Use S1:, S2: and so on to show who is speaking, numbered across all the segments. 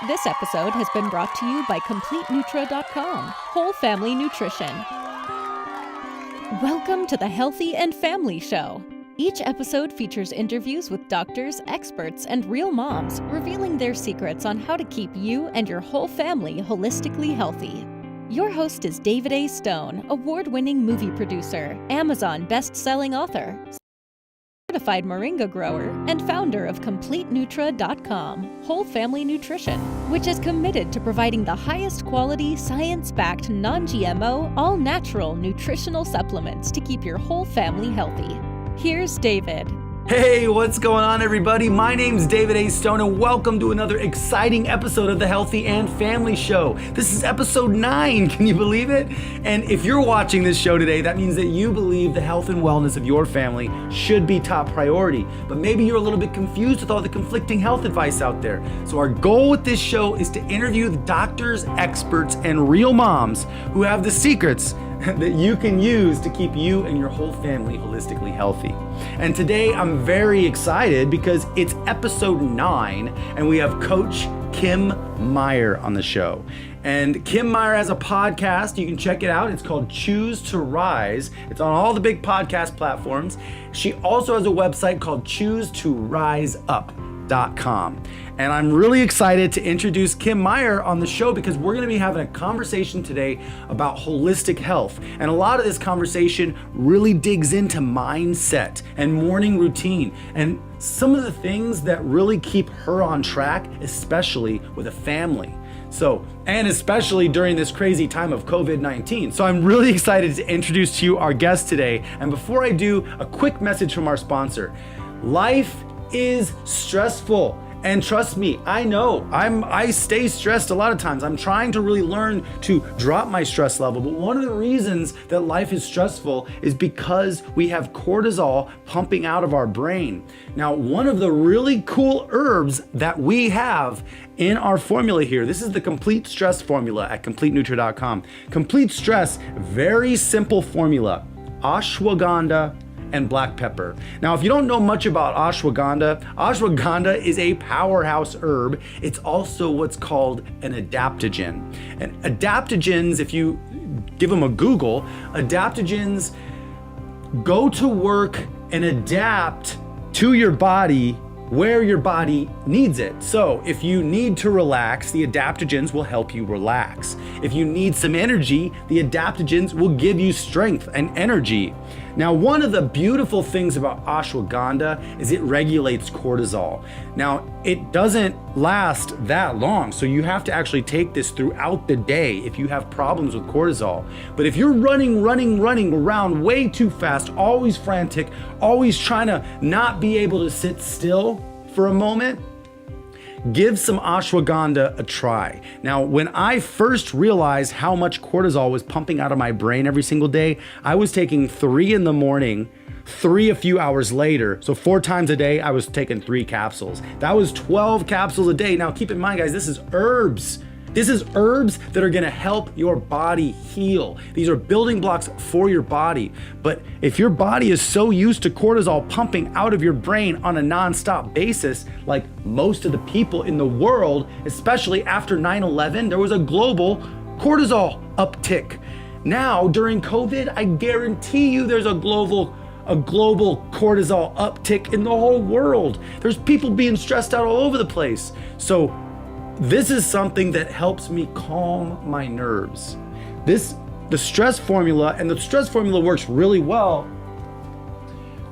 S1: This episode has been brought to you by CompleteNutra.com, Whole Family Nutrition. Welcome to the Healthy and Family Show. Each episode features interviews with doctors, experts, and real moms, revealing their secrets on how to keep you and your whole family holistically healthy. Your host is David A. Stone, award-winning movie producer, Amazon best-selling author, certified moringa grower, and founder of CompleteNutra.com, Whole Family Nutrition, which is committed to providing the highest quality, science-backed, non-GMO, all-natural nutritional supplements to keep your whole family healthy. Here's David.
S2: Hey, what's going on, everybody? My name's David A. Stone, and welcome to another exciting episode of the Healthy and Family Show. This is episode 9, can you believe it? And if you're watching this show today, that means that you believe the health and wellness of your family should be top priority. But maybe you're a little bit confused with all the conflicting health advice out there. So our goal with this show is to interview the doctors, experts, and real moms who have the secrets that you can use to keep you and your whole family holistically healthy. And today I'm very excited because it's episode 9 and we have Coach Kim Meyer on the show. And Kim Meyer has a podcast. You can check it out. It's called Choose to Rise. It's on all the big podcast platforms. She also has a website called ChooseToRiseUp.com. And I'm really excited to introduce Kim Meyer on the show because we're going to be having a conversation today about holistic health. And a lot of this conversation really digs into mindset and morning routine and some of the things that really keep her on track, especially with a family. So, and especially during this crazy time of COVID-19. So I'm really excited to introduce to you our guest today. And before I do, a quick message from our sponsor. Life is stressful. And trust me, I know I stay stressed a lot of times. I'm trying to really learn to drop my stress level. But one of the reasons that life is stressful is because we have cortisol pumping out of our brain. Now, one of the really cool herbs that we have in our formula here, this is the Complete Stress formula at CompleteNutra.com. Complete Stress, very simple formula, ashwagandha and black pepper. Now, if you don't know much about ashwagandha is a powerhouse herb. It's also what's called an adaptogen. And adaptogens, if you give them a Google, adaptogens go to work and adapt to your body where your body needs it. So if you need to relax, the adaptogens will help you relax. If you need some energy, the adaptogens will give you strength and energy. Now, one of the beautiful things about ashwagandha is it regulates cortisol. Now, it doesn't last that long, so you have to actually take this throughout the day if you have problems with cortisol. But if you're running around way too fast, always frantic, always trying to not be able to sit still for a moment, give some ashwagandha a try. Now, when I first realized how much cortisol was pumping out of my brain every single day, I was taking 3 in the morning, 3 a few hours later. So 4 times a day, I was taking 3 capsules. That was 12 capsules a day. Now, keep in mind, guys, this is herbs. This is herbs that are gonna help your body heal. These are building blocks for your body. But if your body is so used to cortisol pumping out of your brain on a nonstop basis, like most of the people in the world, especially after 9/11, there was a global cortisol uptick. Now, during COVID, I guarantee you there's a global cortisol uptick in the whole world. There's people being stressed out all over the place. So this is something that helps me calm my nerves. The stress formula, and the stress formula works really well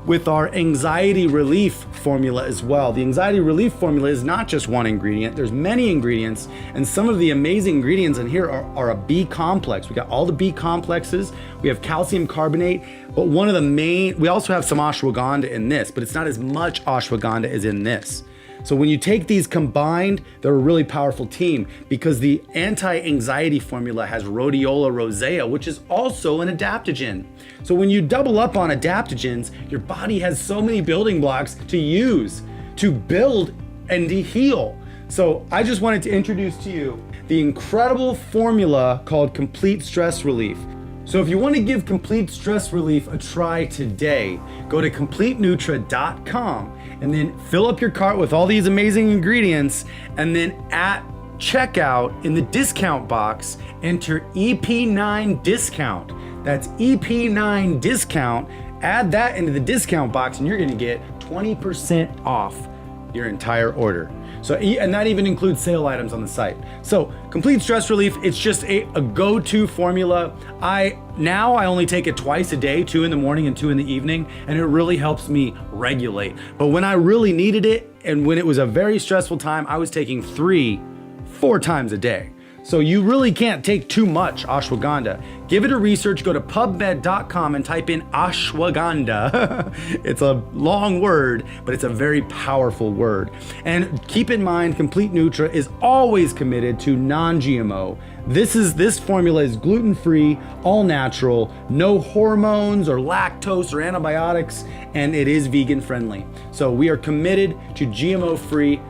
S2: with our anxiety relief formula as well. The anxiety relief formula is not just one ingredient, there's many ingredients, and some of the amazing ingredients in here are a B complex. We got all the B complexes, we have calcium carbonate, but we also have some ashwagandha in this, but it's not as much ashwagandha as in this. So when you take these combined, they're a really powerful team because the anti-anxiety formula has rhodiola rosea, which is also an adaptogen. So when you double up on adaptogens, your body has so many building blocks to use to build and to heal. So I just wanted to introduce to you the incredible formula called Complete Stress Relief. So if you want to give Complete Stress Relief a try today, go to CompleteNutra.com and then fill up your cart with all these amazing ingredients, and then at checkout in the discount box, enter EP9 discount. That's EP9 discount. Add that into the discount box and you're gonna get 20% off your entire order. So, and that even includes sale items on the site. So Complete Stress Relief, it's just a go-to formula. I only take it twice a day, 2 in the morning and 2 in the evening, and it really helps me regulate. But when I really needed it, and when it was a very stressful time, I was taking 3-4 times a day. So you really can't take too much ashwagandha. Give it a research, go to PubMed.com and type in ashwagandha. It's a long word, but it's a very powerful word. And keep in mind, Complete Nutra is always committed to non-GMO. This formula is gluten-free, all natural, no hormones or lactose or antibiotics, and it is vegan friendly. So we are committed to GMO-free.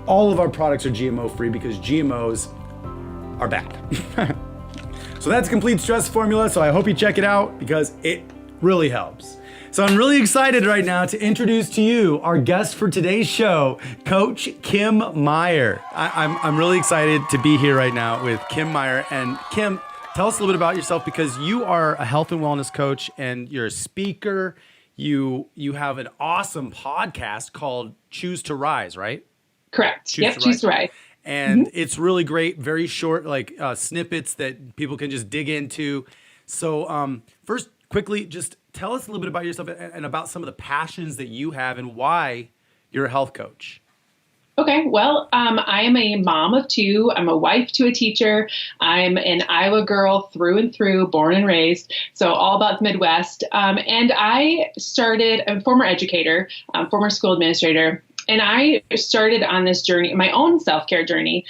S2: All of our products are GMO-free because GMOs are bad. So that's Complete Stress Formula. So I hope you check it out because it really helps. So I'm really excited right now to introduce to you our guest for today's show, Coach Kim Meyer. I'm really excited to be here right now with Kim Meyer. And Kim, tell us a little bit about yourself because you are a health and wellness coach and you're a speaker. You have an awesome podcast called Choose to Rise, right?
S3: Correct. Choose to Rise.
S2: And it's really great, very short, like snippets that people can just dig into. So first, quickly, just tell us a little bit about yourself and about some of the passions that you have and why you're a health coach.
S3: Okay, well, I am a mom of 2. I'm a wife to a teacher. I'm an Iowa girl through and through, born and raised, so all about the Midwest. And I started, I'm a former educator, former school administrator, and I started on this journey, my own self-care journey,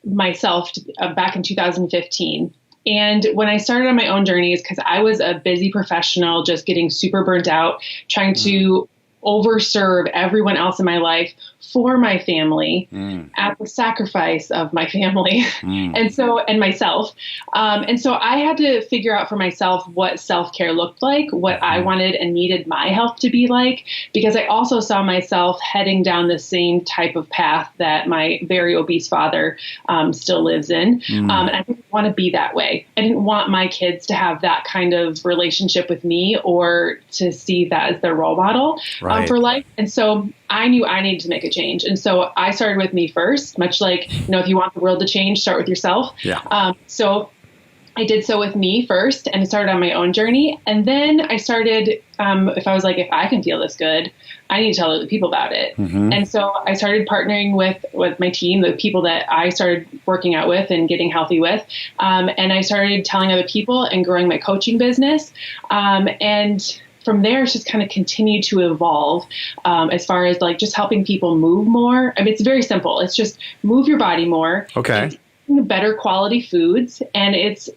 S3: myself back in 2015. And when I started on my own journey is because I was a busy professional, just getting super burnt out, trying to overserve everyone else in my life for my family at the sacrifice of my family and myself. And so I had to figure out for myself what self-care looked like, what I wanted and needed my health to be like, because I also saw myself heading down the same type of path that my very obese father still lives in. And I didn't want to be that way. I didn't want my kids to have that kind of relationship with me or to see that as their role model for life. And so I knew I needed to make a change. And so I started with me first, much like, if you want the world to change, start with yourself. So I did so with me first and started on my own journey. And then I started, if I can feel this good, I need to tell other people about it. And so I started partnering with my team, the people that I started working out with and getting healthy with. And I started telling other people and growing my coaching business. And from there, it's just kind of continued to evolve as far as just helping people move more. I mean, it's very simple. It's just move your body more.
S2: Okay.
S3: Better quality foods, and it's,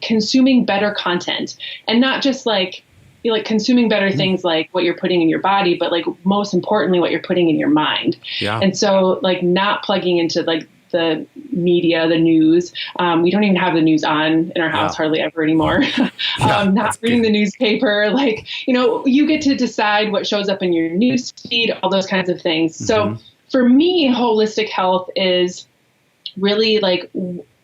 S3: consuming better content, and not just consuming better things like what you're putting in your body, but most importantly, what you're putting in your mind. And so not plugging into the media, the news. We don't even have the news on in our house hardly ever anymore. Not reading the newspaper, like, you get to decide what shows up in your news feed, all those kinds of things. So for me, holistic health is really like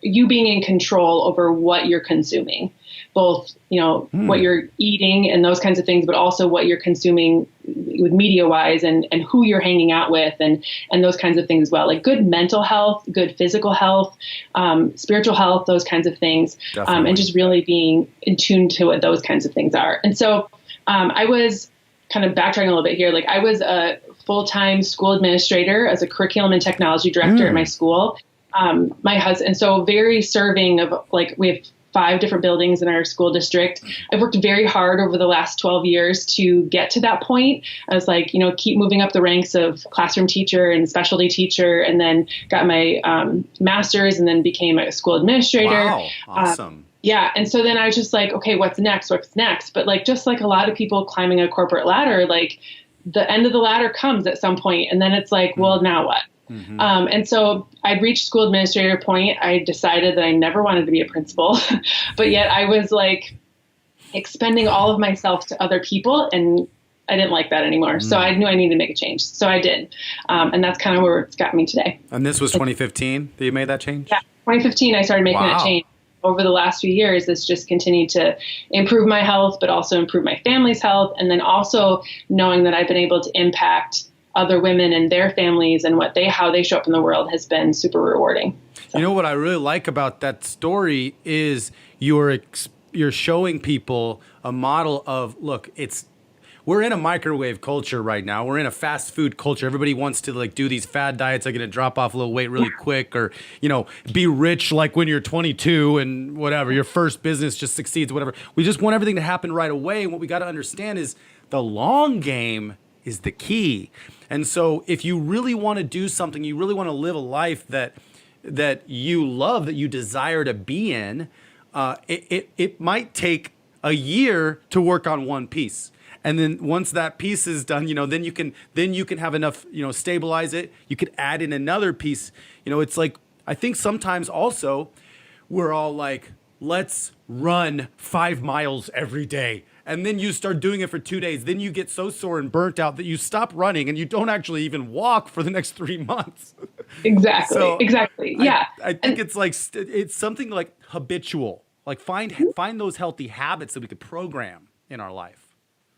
S3: you being in control over what you're consuming, both, what you're eating and those kinds of things, but also what you're consuming with media wise and who you're hanging out with and those kinds of things as well. Like good mental health, good physical health, spiritual health, those kinds of things. And just really being in tune to what those kinds of things are. And so I was kind of backtracking a little bit here. Like I was a full-time school administrator as a curriculum and technology director at my school. My husband, and so very serving of like, we have 5 different buildings in our school district. I've worked very hard over the last 12 years to get to that point. I was like, keep moving up the ranks of classroom teacher and specialty teacher, and then got my master's and then became a school administrator.
S2: Wow, awesome.
S3: And so then I was just like, okay, what's next? But like, just like a lot of people climbing a corporate ladder, like the end of the ladder comes at some point, and then it's like, well, now what? And so I'd reached school administrator point. I decided that I never wanted to be a principal, but yet I was like expending all of myself to other people, and I didn't like that anymore. So I knew I needed to make a change. So I did. And that's kind of where it's got me today.
S2: And this was 2015 that you made that change?
S3: Yeah, 2015 I started making that change. Over the last few years, it's just continued to improve my health, but also improve my family's health. And then also knowing that I've been able to impact other women and their families and how they show up in the world has been super rewarding. So.
S2: You know what I really like about that story is you're showing people a model of, look, we're in a microwave culture right now. We're in a fast food culture. Everybody wants to like do these fad diets. They're going to drop off a little weight really quick, or, be rich like when you're 22 and whatever, your first business just succeeds, whatever. We just want everything to happen right away. And what we got to understand is the long game is the key. And so if you really want to do something, you really want to live a life that you love, that you desire to be in, it might take a year to work on one piece. And then once that piece is done, then you can have enough, stabilize it. You could add in another piece. It's like, I think sometimes also we're all like, let's run 5 miles every day. And then you start doing it for 2 days. Then you get so sore and burnt out that you stop running and you don't actually even walk for the next 3 months.
S3: Exactly. Exactly. Yeah.
S2: I think it's like, it's something like habitual, like find those healthy habits that we could program in our life.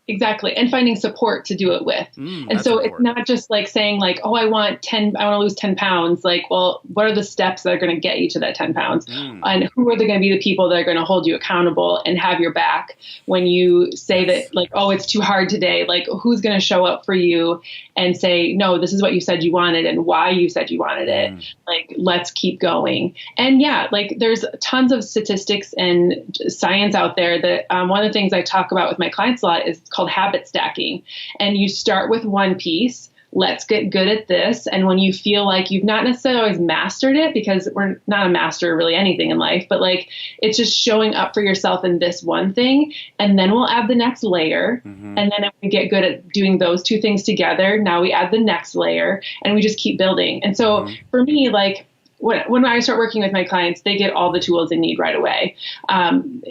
S3: Exactly. And finding support to do it with. And so important. It's not just like saying like, oh, I want to lose 10 pounds. Like, well, what are the steps that are going to get you to that 10 pounds? And who are going to be the people that are going to hold you accountable and have your back when you say that like, oh, it's too hard today. Like, who's going to show up for you and say, no, this is what you said you wanted and why you said you wanted it. Like, let's keep going. And yeah, like there's tons of statistics and science out there that one of the things I talk about with my clients a lot is called habit stacking. And you start with one piece. Let's get good at this. And when you feel like you've not necessarily always mastered it, because we're not a master of really anything in life, but like it's just showing up for yourself in this one thing. And then we'll add the next layer. And then if we get good at doing those two things together, now we add the next layer and we just keep building. And so for me, like, when I start working with my clients, they get all the tools they need right away.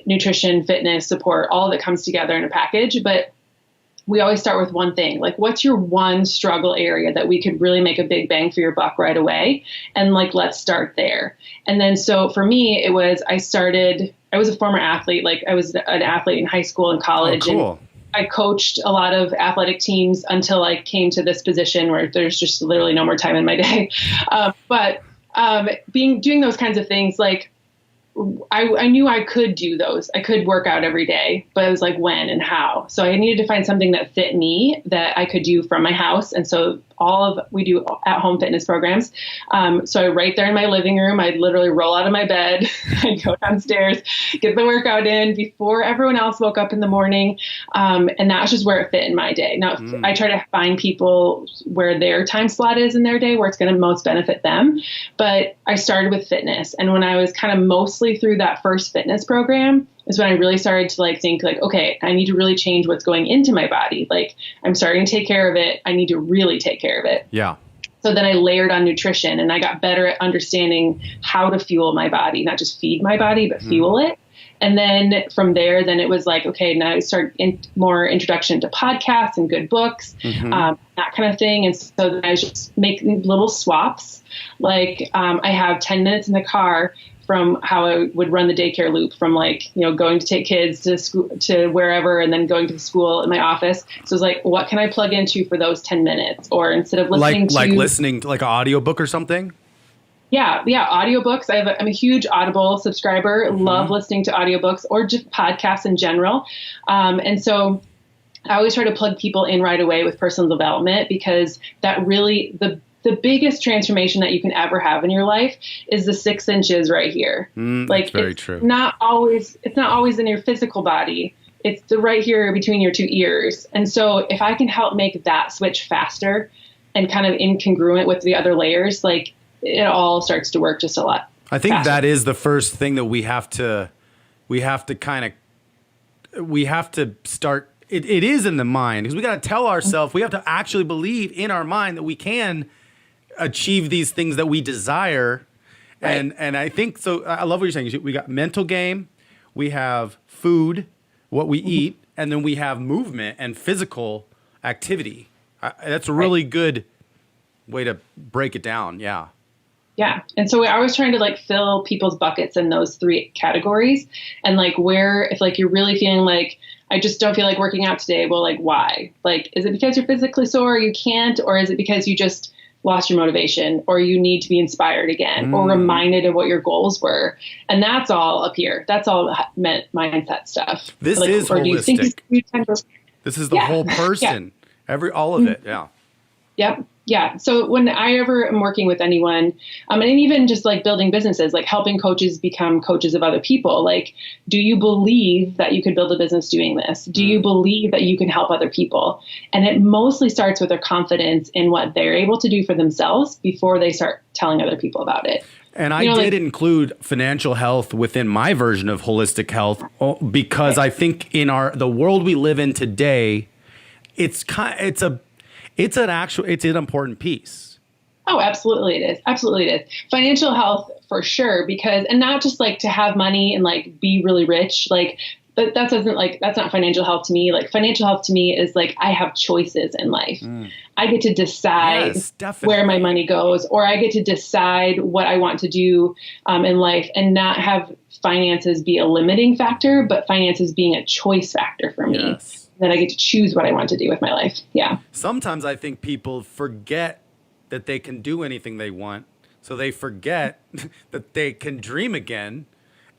S3: Nutrition, fitness, support, all of it comes together in a package. But we always start with one thing, like what's your one struggle area that we could really make a big bang for your buck right away? And like, let's start there. And then, so for me, I was a former athlete. Like I was an athlete in high school and college.
S2: Oh, cool.
S3: And I coached a lot of athletic teams until I came to this position where there's just literally no more time in my day. Doing those kinds of things, like I knew I could do those. I could work out every day, but it was like when and how. So I needed to find something that fit me that I could do from my house. And so we do at-home fitness programs. So right there in my living room, I'd literally roll out of my bed. I'd go downstairs, get the workout in before everyone else woke up in the morning. And that was just where it fit in my day. Now, I try to find people where their time slot is in their day, where it's going to most benefit them. But I started with fitness. And when I was kind of mostly through that first fitness program, is when I really started to like think like, okay, I need to really change what's going into my body. Like I'm starting to take care of it. I need to really take care of it.
S2: Yeah.
S3: So then I layered on nutrition, and I got better at understanding how to fuel my body, not just feed my body, but fuel it. And then from there, then it was like, okay, now I start more introduction to podcasts and good books, that kind of thing. And so then I just make little swaps. Like I have 10 minutes in the car from how I would run the daycare loop, from like, going to take kids to school, to wherever, and then going to the school in my office. So it's like, what can I plug into for those 10 minutes? Or instead of listening
S2: like listening to like an audiobook or something?
S3: Yeah. Audiobooks. I'm a huge Audible subscriber. Love listening to audiobooks or just podcasts in general. And so I always try to plug people in right away with personal development, because that really, the biggest transformation that you can ever have in your life is the 6 inches right here.
S2: Like, very
S3: it's
S2: true.
S3: It's not always in your physical body. It's the right here between your 2 ears. And so if I can help make that switch faster and kind of incongruent with the other layers, like, it all starts to work just a lot.
S2: I think
S3: faster.
S2: that is the first thing that we have to start. It is in the mind, because we got to tell ourselves, we have to actually believe in our mind that we can achieve these things that we desire.
S3: Right.
S2: And I think, so I love what you're saying. We got mental game, we have food, what we eat, and then we have movement and physical activity. That's a really good way to break it down. Yeah.
S3: Yeah. And so I was trying to like fill people's buckets in those 3 categories. And like, where, if like you're really feeling like, I just don't feel like working out today. Well, like, why? Like, is it because you're physically sore, you can't, or is it because you just lost your motivation, or you need to be inspired again, or reminded of what your goals were? And that's all up here. That's all mindset stuff.
S2: This
S3: like,
S2: is
S3: or do you think
S2: holistic. This is the whole person. All of it. Yeah.
S3: Yep. Yeah. So when I ever am working with anyone, and even just like building businesses, like helping coaches become coaches of other people, like, do you believe that you could build a business doing this? Do you believe that you can help other people? And it mostly starts with their confidence in what they're able to do for themselves before they start telling other people about it.
S2: And I did include financial health within my version of holistic health, because I think in the world we live in today, it's an important piece.
S3: Oh, absolutely it is. Absolutely it is. Financial health for sure, because, and not just like to have money and like be really rich, like that's not financial health to me. Like, financial health to me is like, I have choices in life. I get to decide where my money goes, or I get to decide what I want to do in life, and not have finances be a limiting factor, but finances being a choice factor for me.
S2: Yes.
S3: That I get to choose what I want to do with my life. Yeah.
S2: Sometimes I think people forget that they can do anything they want. So they forget that they can dream again.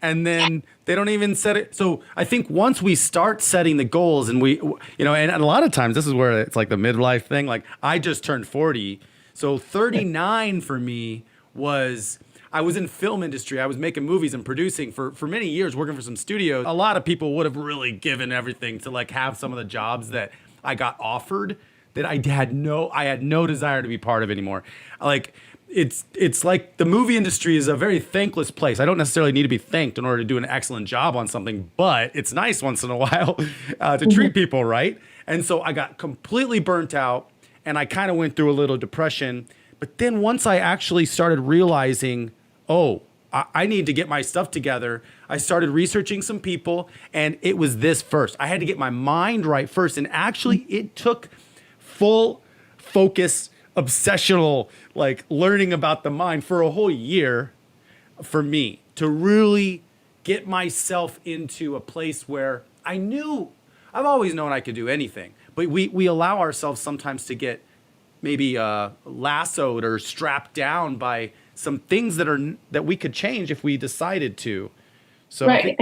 S2: And then they don't even set it. So I think once we start setting the goals, and and a lot of times this is where it's like the midlife thing. Like, I just turned 40. So 39 for me was, I was in film industry. I was making movies and producing for many years, working for some studios. A lot of people would have really given everything to like have some of the jobs that I got offered that I had no desire to be part of anymore. Like, it's like the movie industry is a very thankless place. I don't necessarily need to be thanked in order to do an excellent job on something, but it's nice once in a while to treat people right. And so I got completely burnt out, and I kind of went through a little depression. But then once I actually started realizing, I need to get my stuff together, I started researching some people, and it was this first. I had to get my mind right first. And actually, it took full focus, obsessional, like learning about the mind for a whole year for me to really get myself into a place where I've always known I could do anything, but we allow ourselves sometimes to get maybe lassoed or strapped down by some things that we could change if we decided to. So
S3: right.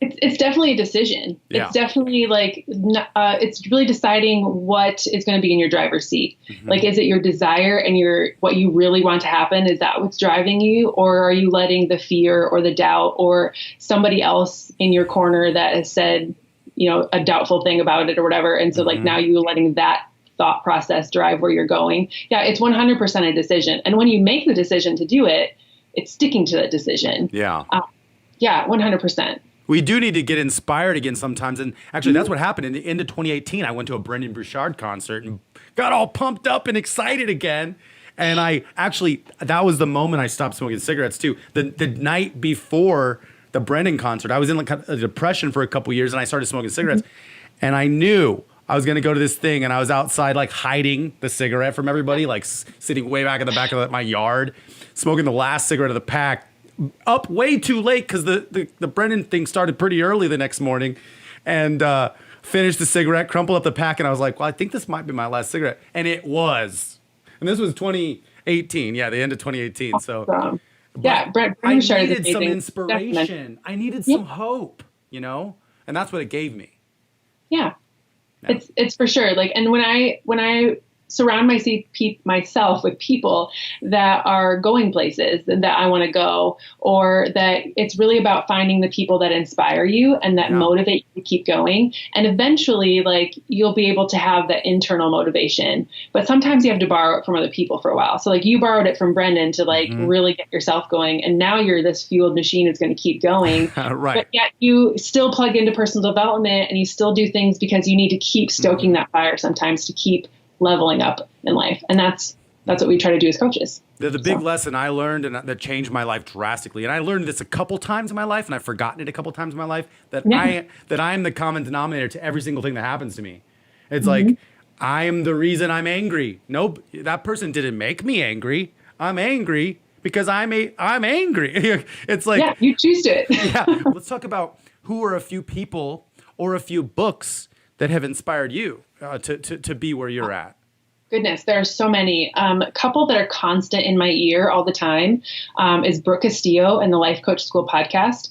S3: It's definitely a decision.
S2: Yeah.
S3: It's definitely like, it's really deciding what is going to be in your driver's seat. Like, is it your desire and what you really want to happen? Is that what's driving you? Or are you letting the fear or the doubt or somebody else in your corner that has said, a doubtful thing about it or whatever? And so like, now you're letting that thought process drive where you're going. Yeah. It's 100% a decision. And when you make the decision to do it, it's sticking to that decision.
S2: Yeah.
S3: 100%.
S2: We do need to get inspired again sometimes. And actually, that's what happened. In the end of 2018, I went to a Brendan Burchard concert and got all pumped up and excited again. And that was the moment I stopped smoking cigarettes too. The night before the Brennan concert, I was in like a depression for a couple years, and I started smoking cigarettes. And I knew I was going to go to this thing, and I was outside like hiding the cigarette from everybody, like sitting way back in the back of my yard, smoking the last cigarette of the pack, up way too late because the Brennan thing started pretty early the next morning, and finished the cigarette, crumpled up the pack, and I was like, well, I think this might be my last cigarette. And it was. And this was 2018. Yeah, the end of 2018. So
S3: yeah,
S2: I needed some inspiration. I needed some hope, and that's what it gave me.
S3: Yeah. It's for sure. Like, and when I surround myself with people that are going places that I want to go, or that it's really about finding the people that inspire you and that motivate you to keep going. And eventually, like, you'll be able to have that internal motivation, but sometimes you have to borrow it from other people for a while. So like you borrowed it from Brendan to like really get yourself going. And now you're this fueled machine that's going to keep going.
S2: Right.
S3: But yet you still plug into personal development and you still do things because you need to keep stoking that fire sometimes to keep leveling up in life. And that's what we try to do as coaches.
S2: The big lesson I learned and that changed my life drastically. And I learned this a couple times in my life, and I've forgotten it a couple times in my life, that I'm the common denominator to every single thing that happens to me. It's like, I'm the reason I'm angry. Nope, that person didn't make me angry. I'm angry because I'm angry. It's like,
S3: you choose it.
S2: Let's talk about who are a few people or a few books that have inspired you to be where you're at.
S3: Goodness, there are so many. A couple that are constant in my ear all the time is Brooke Castillo and the Life Coach School podcast.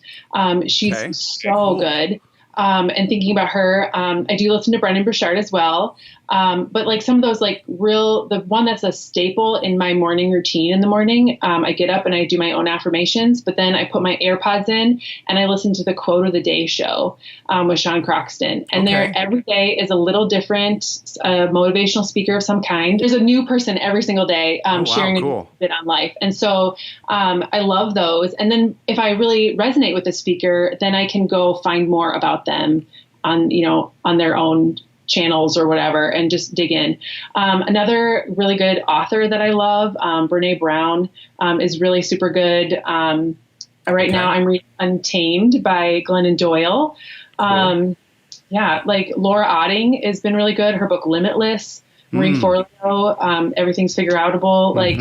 S3: She's so good. And thinking about her, I do listen to Brendon Burchard as well. But like some of those, like the one that's a staple in my morning routine in the morning, I get up and I do my own affirmations, but then I put my AirPods in and I listen to the Quote of the Day show with Sean Croxton. And there every day is a little different motivational speaker of some kind. There's a new person every single day sharing a bit on life. And so I love those. And then if I really resonate with the speaker, then I can go find more about them on their own channels or whatever, and just dig in. Another really good author that I love, Brene Brown, is really super good. Right now I'm reading Untamed by Glennon Doyle. Like Laura Otting has been really good. Her book Limitless, Marie Forleo, Everything's Figureoutable, like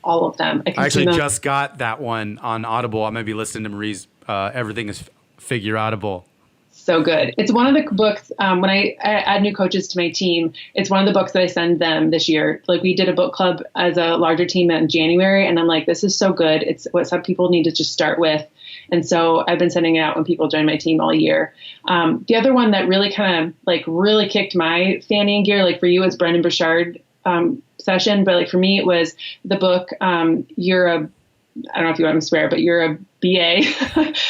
S3: all of them.
S2: I actually just got that one on Audible. I'm going to be listening to Marie's Everything is Figureoutable.
S3: So good. It's one of the books, when I add new coaches to my team, it's one of the books that I send them this year. Like we did a book club as a larger team in January, and I'm like, this is so good. It's what some people need to just start with. And so I've been sending it out when people join my team all year. The other one that really kind of like really kicked my fanny in gear, like for you, is Brendon Burchard session. But like for me, it was the book, I don't know if you want to swear, but You're a BA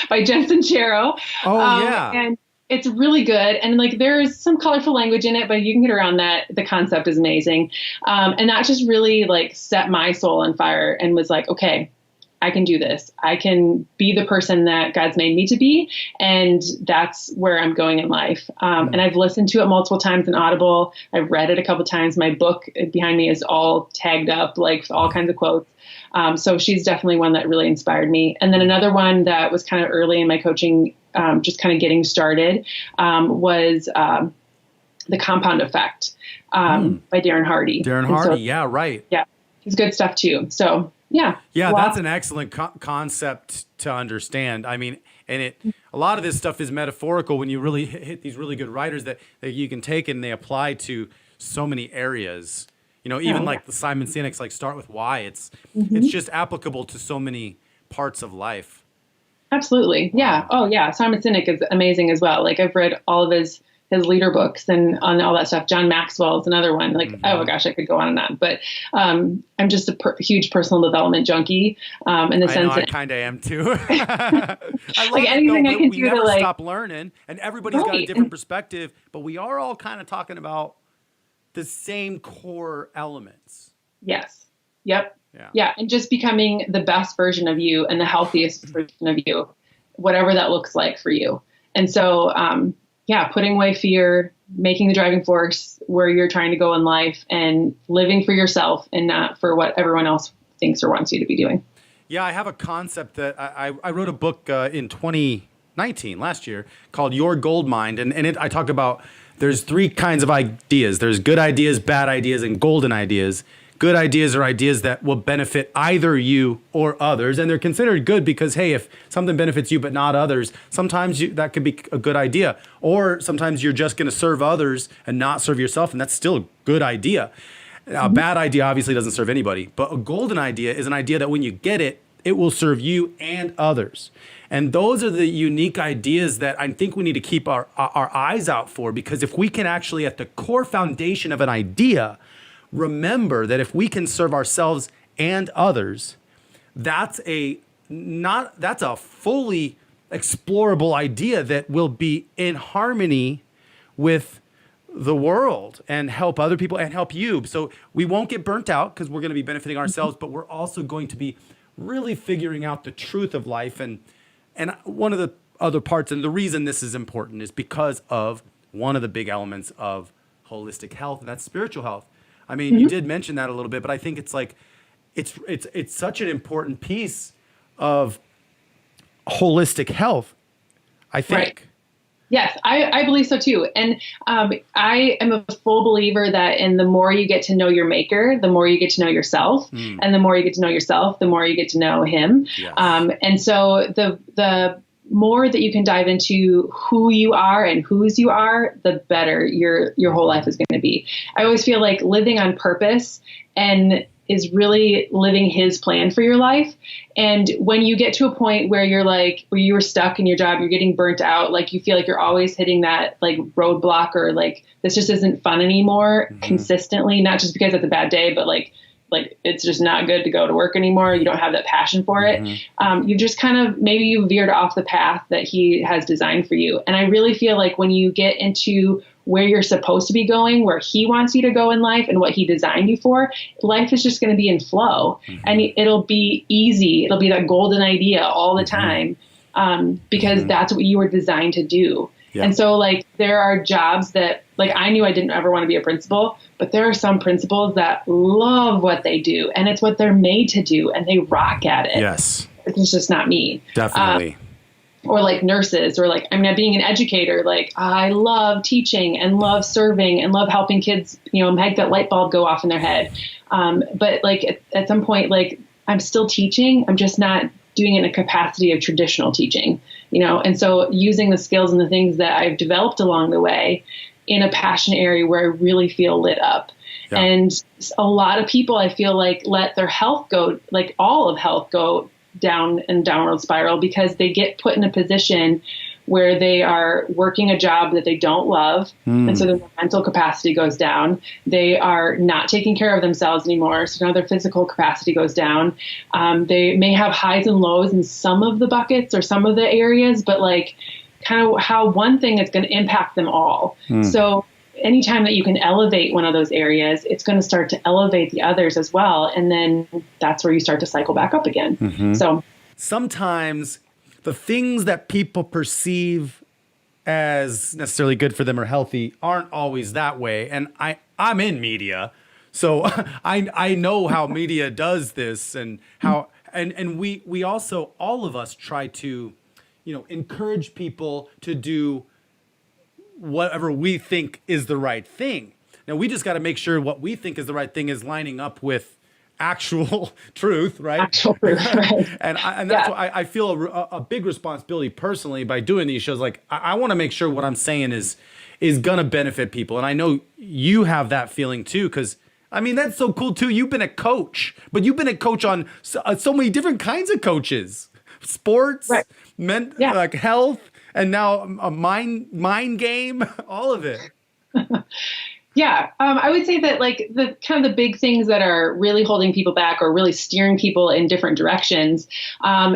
S3: by Jen Sincero. And it's really good. And like, there's some colorful language in it, but you can get around that. The concept is amazing. And that just really like set my soul on fire and was like, okay, I can do this. I can be the person that God's made me to be. And that's where I'm going in life. And I've listened to it multiple times in Audible. I've read it a couple times. My book behind me is all tagged up, like all kinds of quotes. So she's definitely one that really inspired me. And then another one that was kind of early in my coaching, just kind of getting started, was The Compound Effect by Darren Hardy.
S2: Yeah,
S3: he's good stuff too. So yeah,
S2: that's an excellent concept to understand. I mean, and a lot of this stuff is metaphorical when you really hit these really good writers that you can take and they apply to so many areas. Even like the Simon Sinek's like Start with Why. It's just applicable to so many parts of life.
S3: Absolutely. Yeah. Oh yeah. Simon Sinek is amazing as well. Like I've read all of his leader books and on all that stuff. John Maxwell is another one. Like, oh my gosh, I could go on and on, but I'm just a huge personal development junkie in the sense that
S2: I kind of am too. I
S3: like anything I can do to like
S2: stop learning, and everybody's got a different perspective, but we are all kind of talking about the same core elements.
S3: Yes. Yep. Yeah. And just becoming the best version of you and the healthiest version of you, whatever that looks like for you. And so, putting away fear, making the driving force where you're trying to go in life and living for yourself and not for what everyone else thinks or wants you to be doing.
S2: Yeah, I have a concept that I wrote a book in 2019, last year, called Your Gold Mind. And I talk about there's three kinds of ideas. There's good ideas, bad ideas, and golden ideas. Good ideas are ideas that will benefit either you or others. And they're considered good because, hey, if something benefits you but not others, sometimes that could be a good idea. Or sometimes you're just going to serve others and not serve yourself, and that's still a good idea. A bad idea obviously doesn't serve anybody. But a golden idea is an idea that when you get it, it will serve you and others. And those are the unique ideas that I think we need to keep our eyes out for, because if we can actually, at the core foundation of an idea, remember that if we can serve ourselves and others, that's a fully explorable idea that will be in harmony with the world and help other people and help you. So we won't get burnt out because we're going to be benefiting ourselves, but we're also going to be really figuring out the truth of life. And one of the other parts, and the reason this is important, is because of one of the big elements of holistic health, and that's spiritual health. I mean, you did mention that a little bit, but I think it's like, it's such an important piece of holistic health, I think.
S3: Right. Yes, I believe so too. And I am a full believer that the more you get to know your maker, the more you get to know yourself. And the more you get to know yourself, the more you get to know him. Yes. And so the more that you can dive into who you are and whose you are, the better your whole life is going to be. I always feel like living on purpose and is really living his plan for your life. And when you get to a point where where you were stuck in your job, you're getting burnt out, like you feel like you're always hitting that like roadblock, or like this just isn't fun anymore consistently, not just because it's a bad day, but like it's just not good to go to work anymore. You don't have that passion for it. You just kind of, maybe you veered off the path that he has designed for you. And I really feel like when you get into where you're supposed to be going, where he wants you to go in life and what he designed you for, life is just going to be in flow and it'll be easy. It'll be that golden idea all the time because that's what you were designed to do. Yeah. And so like there are jobs that like I knew I didn't ever want to be a principal, but there are some principals that love what they do and it's what they're made to do and they rock at it.
S2: Yes.
S3: It's just not me.
S2: Definitely.
S3: Or like nurses, or like, being an educator, like I love teaching and love serving and love helping kids, make that light bulb go off in their head. But like at some point, like I'm still teaching, I'm just not doing it in a capacity of traditional teaching, and so using the skills and the things that I've developed along the way in a passion area where I really feel lit up. Yeah. And a lot of people, I feel like, let their health go, like all of health go down and downward spiral because they get put in a position where they are working a job that they don't love. And so their mental capacity goes down. They are not taking care of themselves anymore. So now their physical capacity goes down. They may have highs and lows in some of the buckets or some of the areas, but like kind of how one thing is going to impact them all. So anytime that you can elevate one of those areas, it's going to start to elevate the others as well. And then that's where you start to cycle back up again. So
S2: sometimes the things that people perceive as necessarily good for them or healthy aren't always that way. And I'm in media, so I know how media does this and how, and we also, all of us try to, encourage people to do whatever we think is the right thing. Now we just got to make sure what we think is the right thing is lining up with actual truth, right?
S3: Actual truth, right.
S2: and that's why I feel a big responsibility personally by doing these shows. Like I want to make sure what I'm saying is gonna benefit people, and I know you have that feeling too. Because that's so cool too. You've been a coach, but you've been a coach on so many different kinds of coaches, sports, right. Like health. And now a mind game, all of it.
S3: Yeah. I would say that like the kind of the big things that are really holding people back or really steering people in different directions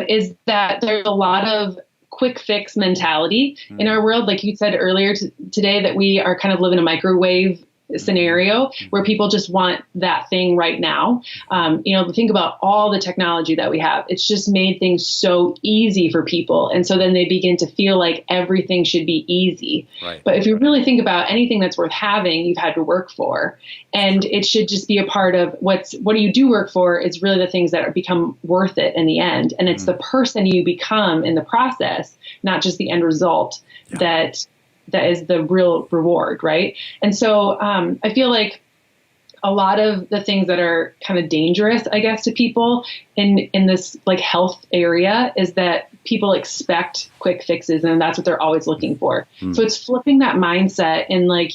S3: is that there's a lot of quick fix mentality in our world. Like you said earlier today, that we are kind of living a microwave scenario where people just want that thing right now. Think about all the technology that we have. It's just made things so easy for people. And so then they begin to feel like everything should be easy.
S2: Right.
S3: But if you really think about anything that's worth having, you've had to work for. And it should just be a part of what do you do work for is really the things that become worth it in the end. And it's the person you become in the process, not just the end result that is the real reward, right? And so I feel like a lot of the things that are kind of dangerous, I guess, to people in this like health area is that people expect quick fixes, and that's what they're always looking for. So it's flipping that mindset and like,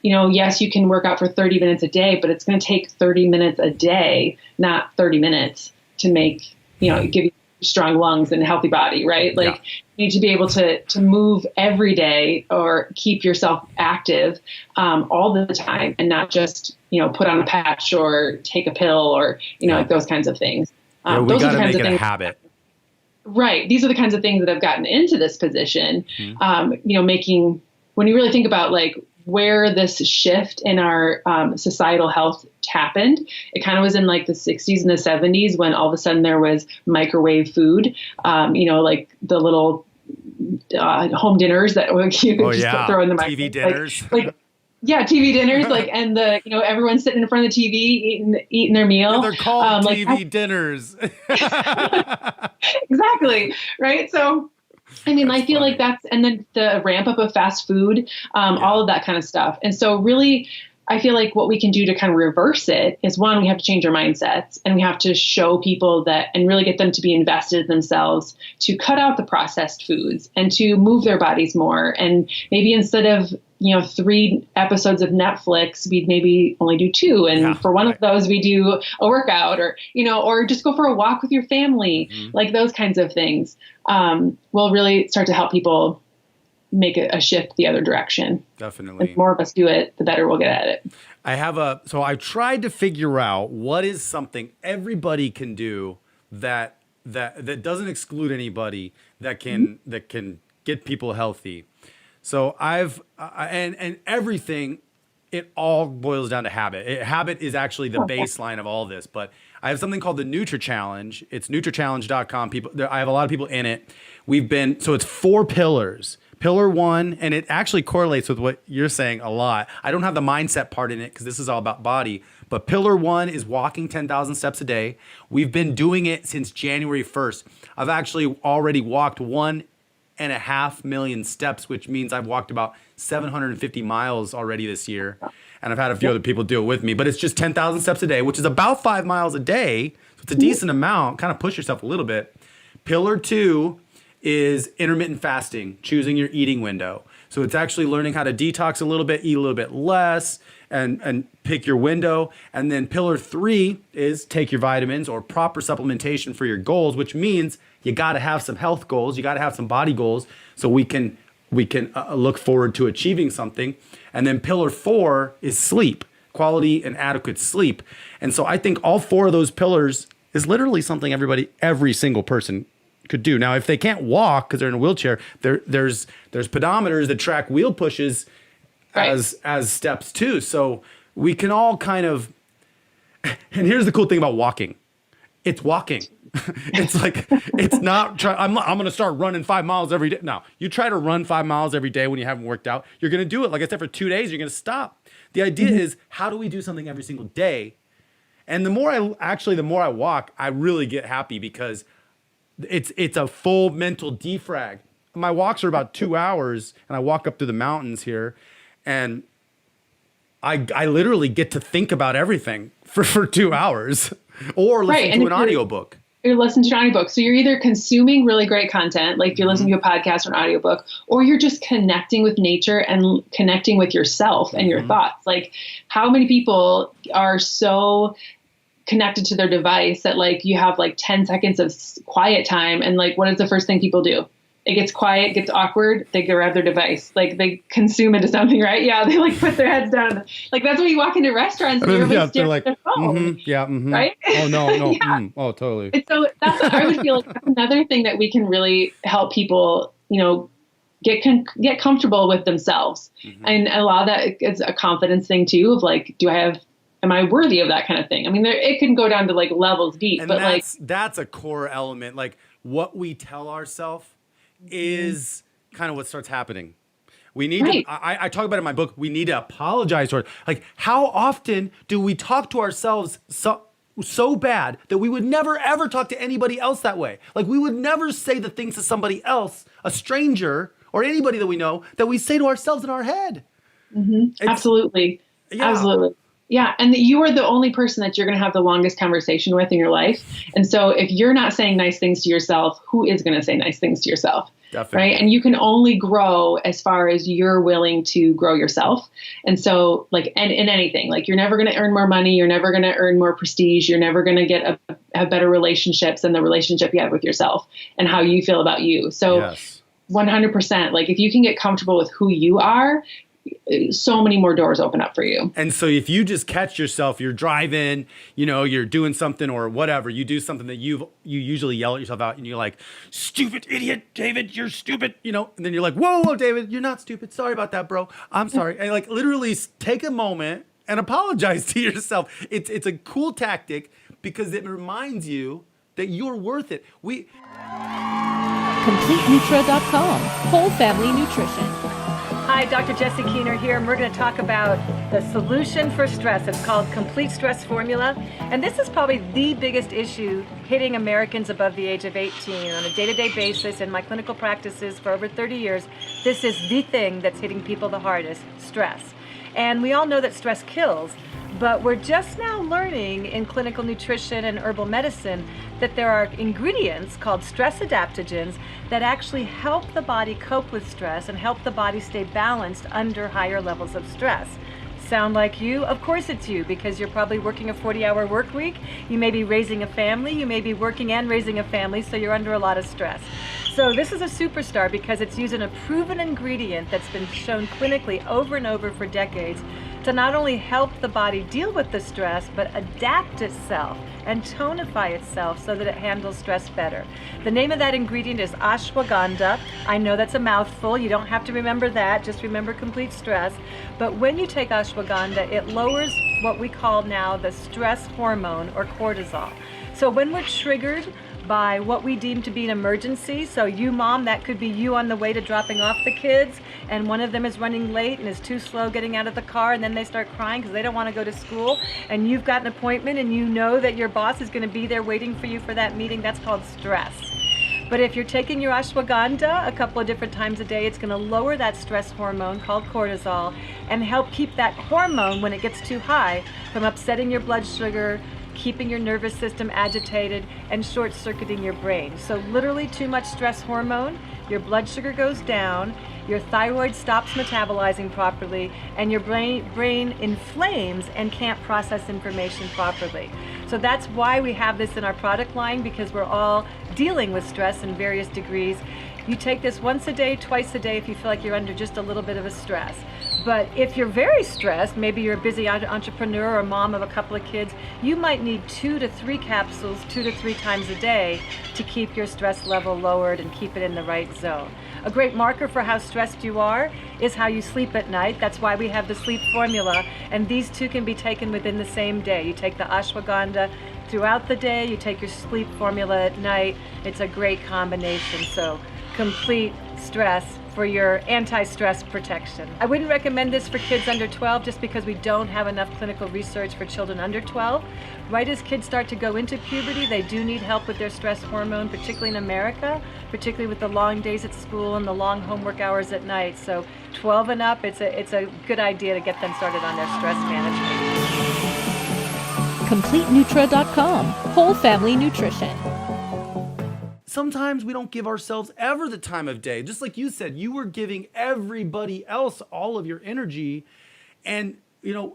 S3: yes, you can work out for 30 minutes a day, but it's going to take 30 minutes a day, not 30 minutes to make, give you strong lungs and a healthy body, right? Like you need to be able to move every day or keep yourself active all the time and not just, put on a patch or take a pill or, like those kinds of things.
S2: We
S3: those
S2: got
S3: are the
S2: to
S3: kinds
S2: make
S3: of
S2: it a
S3: things.
S2: habit.
S3: Right. These are the kinds of things that have gotten into this position, making, when you really think about like where this shift in our societal health happened, it kind of was in like the 60s and the 70s when all of a sudden there was microwave food, like the little home dinners that you could just throw in the microwave.
S2: TV dinners.
S3: TV dinners, and everyone's sitting in front of the TV eating their meal.
S2: Yeah, they're called TV dinners.
S3: Exactly. Right. So, I feel like that's, and then the ramp up of fast food, all of that kind of stuff. And so really, I feel like what we can do to kind of reverse it is, one, we have to change our mindsets, and we have to show people that and really get them to be invested in themselves, to cut out the processed foods and to move their bodies more. And maybe instead of, 3 episodes of Netflix, we'd maybe only do 2. And for one of those, we do a workout or just go for a walk with your family, like those kinds of things will really start to help people make a shift the other direction.
S2: Definitely.
S3: The more of us do it, the better we'll get at it.
S2: So I tried to figure out what is something everybody can do that doesn't exclude anybody, that can get people healthy. So and everything, it all boils down to habit. Habit is actually the baseline of all this, but I have something called the Nutri Challenge. It's NutriChallenge.com. I have a lot of people in it. So it's 4 pillars. Pillar 1, and it actually correlates with what you're saying a lot. I don't have the mindset part in it because this is all about body, but pillar 1 is walking 10,000 steps a day. We've been doing it since January 1st. I've actually already walked 1.5 million steps, which means I've walked about 750 miles already this year. And I've had a few other people do it with me, but it's just 10,000 steps a day, which is about 5 miles a day. So it's a decent amount. Kind of push yourself a little bit. Pillar 2 is intermittent fasting, choosing your eating window. So it's actually learning how to detox a little bit, eat a little bit less, and pick your window. And then pillar 3 is take your vitamins or proper supplementation for your goals, which means you got to have some health goals, you got to have some body goals, so we can look forward to achieving something. And then pillar 4 is sleep, quality and adequate sleep. And so I think all 4 of those pillars is literally something every single person could do. Now, if they can't walk because they're in a wheelchair, there's pedometers that track wheel pushes as steps too. So we can all kind of, and here's the cool thing about walking. It's walking. It's like, it's not, I'm going to start running 5 miles every day. No, you try to run 5 miles every day when you haven't worked out. You're going to do it. Like I said, for 2 days, you're going to stop. The idea is, how do we do something every single day? And the more I walk, I really get happy because it's a full mental defrag. My walks are about 2 hours, and I walk up through the mountains here, and I literally get to think about everything for 2 hours or listen to an audiobook.
S3: You're listening to an audiobook. So you're either consuming really great content, like you're listening to a podcast or an audiobook, or you're just connecting with nature and connecting with yourself and your thoughts. Like, how many people are so connected to their device that like you have like 10 seconds of quiet time, and like what is the first thing people do? It gets quiet, gets awkward, they grab their device, like they consume into something, right? Yeah, they like put their heads down. Like that's when you walk into restaurants and everybody's staring at their phone. Right?
S2: Oh no. Oh, totally.
S3: And so I would feel like that's another thing that we can really help people, get comfortable with themselves. And a lot of that is a confidence thing too, of like, am I worthy of that kind of thing? I mean, it can go down to like levels deep,
S2: and
S3: but
S2: that's a core element. Like what we tell ourselves is kind of what starts happening. We need to, I talk about it in my book, we need to apologize to like, how often do we talk to ourselves so bad that we would never ever talk to anybody else that way? Like we would never say the things to somebody else, a stranger or anybody that we know, that we say to ourselves in our head.
S3: Absolutely.
S2: Yeah.
S3: Absolutely. Yeah. And you are the only person that you're going to have the longest conversation with in your life. And so if you're not saying nice things to yourself, who is going to say nice things to yourself?
S2: Definitely.
S3: Right. And you can only grow as far as you're willing to grow yourself. And so like, and in anything, like you're never going to earn more money. You're never going to earn more prestige. You're never going to have better relationships than the relationship you have with yourself and how you feel about you. So 100%, like if you can get comfortable with who you are, so many more doors open up for you.
S2: And so if you just catch yourself, you're driving, you're doing something or whatever, you do something that you usually yell at yourself out and you're like, stupid idiot, David, you're stupid, and then you're like, whoa, David, you're not stupid. Sorry about that, bro. I'm sorry. And like literally take a moment and apologize to yourself. It's a cool tactic because it reminds you that you're worth it.
S1: CompleteNutra.com, whole family nutrition.
S4: Hi, Dr. Jessie Keener here, and we're going to talk about the solution for stress. It's called Complete Stress Formula, and this is probably the biggest issue hitting Americans above the age of 18 on a day-to-day basis. In my clinical practices for over 30 years, this is the thing that's hitting people the hardest, stress. And we all know that stress kills, but we're just now learning in clinical nutrition and herbal medicine that there are ingredients called stress adaptogens that actually help the body cope with stress and help the body stay balanced under higher levels of stress. Sound like you? Of course it's you, because you're probably working a 40-hour work week. You may be raising a family. You may be working and raising a family, so you're under a lot of stress. So this is a superstar because it's using a proven ingredient that's been shown clinically over and over for decades to not only help the body deal with the stress, but adapt itself and tonify itself so that it handles stress better. The name of that ingredient is ashwagandha. I know that's a mouthful. You don't have to remember that. Just remember complete stress. But when you take ashwagandha, it lowers what we call now the stress hormone, or cortisol. So when we're triggered by what we deem to be an emergency. So you, mom, that could be you on the way to dropping off the kids, and one of them is running late and is too slow getting out of the car, and then they start crying because they don't want to go to school, and you've got an appointment and you know that your boss is going to be there waiting for you for that meeting. That's called stress. But if you're taking your ashwagandha a couple of different times a day, it's going to lower that stress hormone called cortisol and help keep that hormone, when it gets too high, from upsetting your blood sugar, keeping your nervous system agitated, and short-circuiting your brain. So literally too much stress hormone, your blood sugar goes down, your thyroid stops metabolizing properly, and your brain inflames and can't process information properly. So that's why we have this in our product line, because we're all dealing with stress in various degrees. You take this once a day, twice a day if you feel like you're under just a little bit of a stress. But if you're very stressed, maybe you're a busy entrepreneur or mom of a couple of kids, you might need 2 to 3 capsules 2 to 3 times a day to keep your stress level lowered and keep it in the right zone. A great marker for how stressed you are is how you sleep at night. That's why we have the sleep formula, and these two can be taken within the same day. You take the ashwagandha throughout the day, you take your sleep formula at night. It's a great combination. So complete stress for your anti-stress protection. I wouldn't recommend this for kids under 12 just because we don't have enough clinical research for children under 12. Right as kids start to go into puberty, they do need help with their stress hormone, particularly in America, particularly with the long days at school and the long homework hours at night. So 12 and up, it's a good idea to get them started on their stress management.
S1: CompleteNutra.com, whole family nutrition.
S2: Sometimes we don't give ourselves ever the time of day. Just like you said, you were giving everybody else all of your energy. And,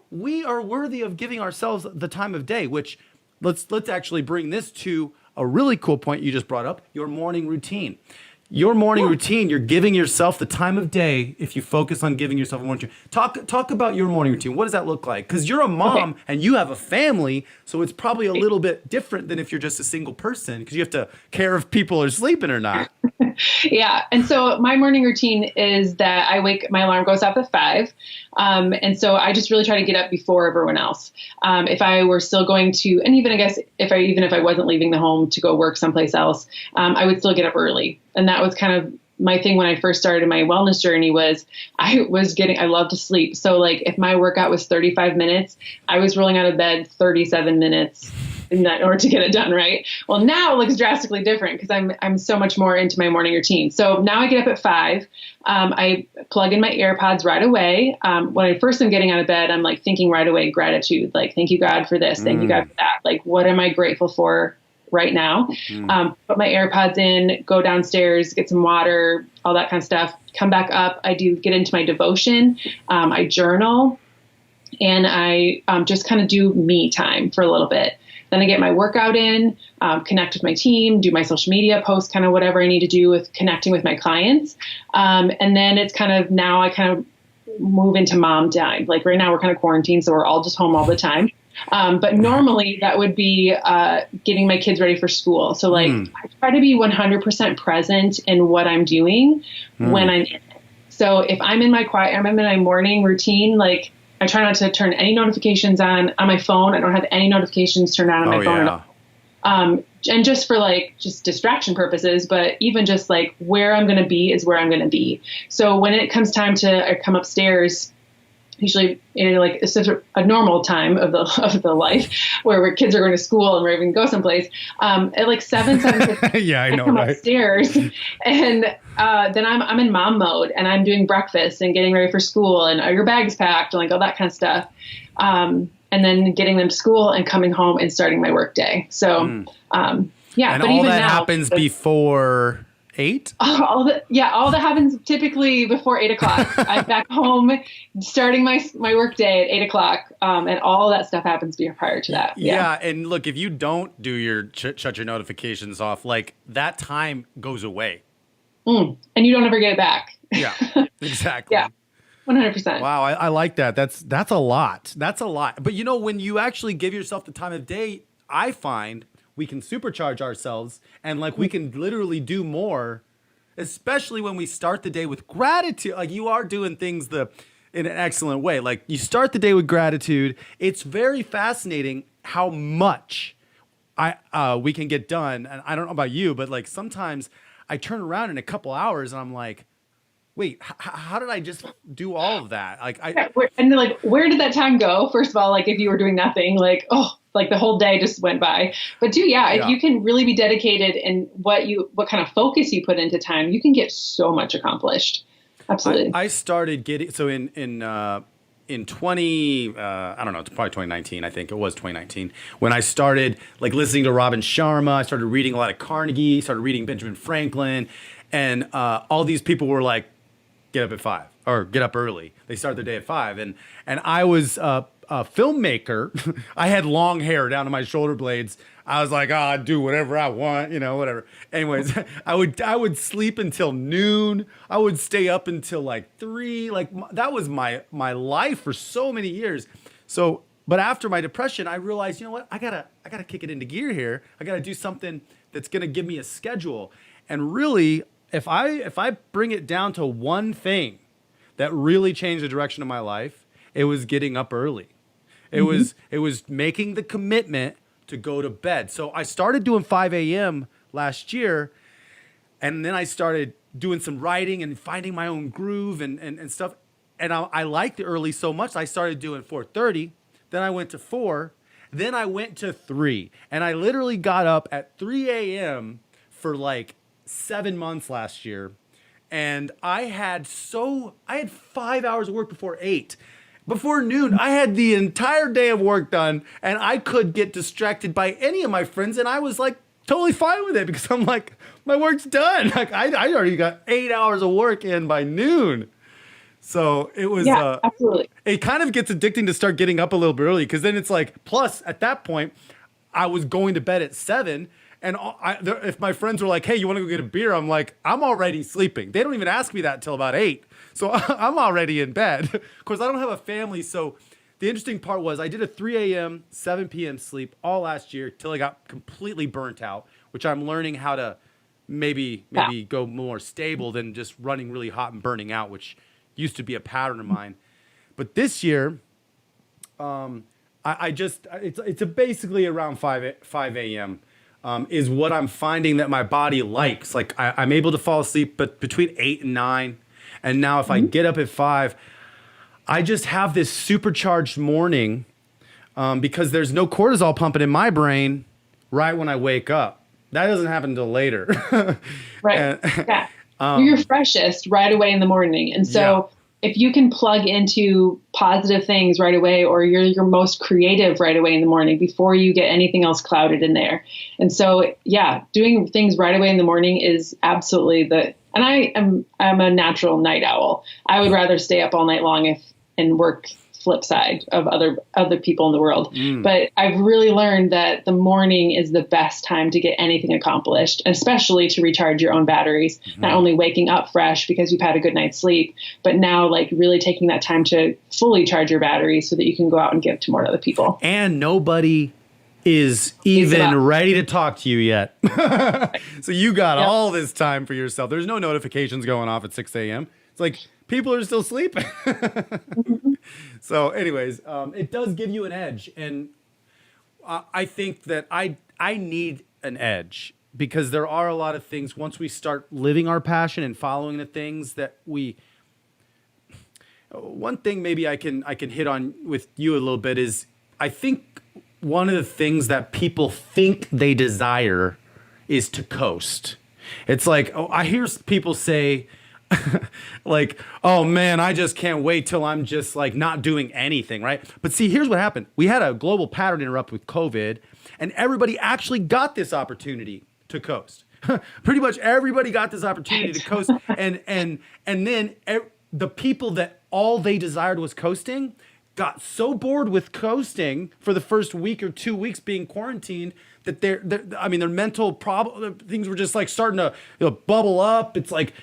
S2: we are worthy of giving ourselves the time of day, which let's actually bring this to a really cool point you just brought up, your morning routine. Your morning routine, you're giving yourself the time of day if you focus on giving yourself a morning routine. Talk about your morning routine. What does that look like? Because you're a mom and you have a family, so it's probably a little bit different than if you're just a single person, because you have to care if people are sleeping or not.
S3: Yeah. And so my morning routine is that my alarm goes off at 5. And so I just really try to get up before everyone else. If I were still going to, and even I guess even if I wasn't leaving the home to go work someplace else, I would still get up early. And that was kind of my thing when I first started my wellness journey was I love to sleep. So like if my workout was 35 minutes, I was rolling out of bed 37 minutes in order to get it done. Right. Well, now it looks drastically different because I'm so much more into my morning routine. So now I get up at 5. I plug in my AirPods right away. When I first am getting out of bed, I'm like thinking right away, gratitude, like, thank you God for this. Thank you God for that. Like, what am I grateful for right now? Put my AirPods in, go downstairs, get some water, all that kind of stuff. Come back up. I do get into my devotion. I journal, and I just kind of do me time for a little bit. Then I get my workout in, connect with my team, do my social media, post kind of whatever I need to do with connecting with my clients. And then it's kind of, now I kind of move into mom time. Like right now we're kind of quarantined, so we're all just home all the time. But normally that would be getting my kids ready for school. So like I try to be 100% present in what I'm doing when I'm in it. So if I'm in my morning routine, like I try not to turn any notifications on my phone. I don't have any notifications turned on my phone at all. And just for just distraction purposes, but even just like where I'm going to be is where I'm going to be. So when it comes time to come upstairs, usually it's such a normal time of the life where kids are going to school and we're even go someplace. At like 7,
S2: yeah, I know,
S3: come
S2: right?
S3: upstairs, and then I'm in mom mode, and I'm doing breakfast and getting ready for school, and are your bags packed, and like all that kind of stuff. And then getting them to school and coming home and starting my work day. So, yeah.
S2: And
S3: but
S2: all
S3: even
S2: that
S3: now,
S2: happens before 8?
S3: All that happens typically before 8 o'clock. I'm back home starting my work day at 8 o'clock. And all that stuff happens prior to that.
S2: Yeah. And look, if you don't do shut your notifications off, like that time goes away.
S3: And you don't ever get it back.
S2: Yeah, exactly.
S3: Yeah. 100%.
S2: Wow. I like that. That's a lot. That's a lot. But when you actually give yourself the time of day, I find we can supercharge ourselves and like we can literally do more, especially when we start the day with gratitude. Like you are doing things in an excellent way. Like you start the day with gratitude. It's very fascinating how much we can get done. And I don't know about you, but like sometimes I turn around in a couple hours and I'm like, wait, how did I just do all of that? Like
S3: where did that time go? First of all, like if you were doing nothing, like, like the whole day just went by. But if you can really be dedicated in what kind of focus you put into time, you can get so much accomplished. Absolutely.
S2: I started getting, so in 20, I don't know, it's probably 2019. I think it was 2019 when I started like listening to Robin Sharma. I started reading a lot of Carnegie, started reading Benjamin Franklin, and all these people were like, get up at 5 or get up early. They start their day at 5. And I was a filmmaker. I had long hair down to my shoulder blades. I was like, I'd do whatever I want, whatever. Anyways, I would sleep until noon. I would stay up until like 3. Like that was my life for so many years. So, but after my depression, I realized, you know what? I gotta kick it into gear here. I gotta do something that's gonna give me a schedule. And really, if I bring it down to one thing that really changed the direction of my life, it was getting up early. It was making the commitment to go to bed. So I started doing 5 a.m. last year, and then I started doing some writing and finding my own groove and stuff. And I liked the early so much, I started doing 4:30. Then I went to 4. Then I went to 3. And I literally got up at 3 a.m. for like 7 months last year. And I had 5 hours of work before 8. Before noon, I had the entire day of work done, and I could get distracted by any of my friends, and I was like totally fine with it because I'm like, my work's done. Like I already got 8 hours of work in by noon. So it was,
S3: absolutely.
S2: It kind of gets addicting to start getting up a little bit early because then it's like, plus at that point, I was going to bed at 7. And if my friends were like, hey, you want to go get a beer? I'm like, I'm already sleeping. They don't even ask me that until about 8. So I'm already in bed. Of course, I don't have a family. So the interesting part was I did a 3 a.m., 7 p.m. sleep all last year till I got completely burnt out, which I'm learning how to maybe go more stable than just running really hot and burning out, which used to be a pattern of mine. But this year, it's basically around 5 a.m. Is what I'm finding that my body likes. Like I'm able to fall asleep, but between 8 and 9. And now if I get up at 5, I just have this supercharged morning because there's no cortisol pumping in my brain right when I wake up. That doesn't happen until later.
S3: Right. You're your freshest right away in the morning. And so if you can plug into positive things right away, or you're your most creative right away in the morning before you get anything else clouded in there. And so, doing things right away in the morning is absolutely I'm a natural night owl. I would rather stay up all night long and work flip side of other people in the world. But I've really learned that the morning is the best time to get anything accomplished, especially to recharge your own batteries, not only waking up fresh because you've had a good night's sleep, but now like really taking that time to fully charge your batteries so that you can go out and give to more other people.
S2: And nobody is even ready to talk to you yet. So you got all this time for yourself. There's no notifications going off at 6 a.m. It's like people are still sleeping. So anyways, it does give you an edge. And I think that I need an edge because there are a lot of things once we start living our passion and following the things that one thing maybe I can hit on with you a little bit is I think one of the things that people think they desire is to coast. It's like, I hear people say, like, oh man, I just can't wait till I'm just like not doing anything, right? But see, here's what happened. We had a global pattern interrupt with COVID, and everybody actually got this opportunity to coast. Pretty much everybody got this opportunity to coast, and then the people that all they desired was coasting got so bored with coasting for the first week or 2 weeks being quarantined that their mental things were just like starting to bubble up. It's like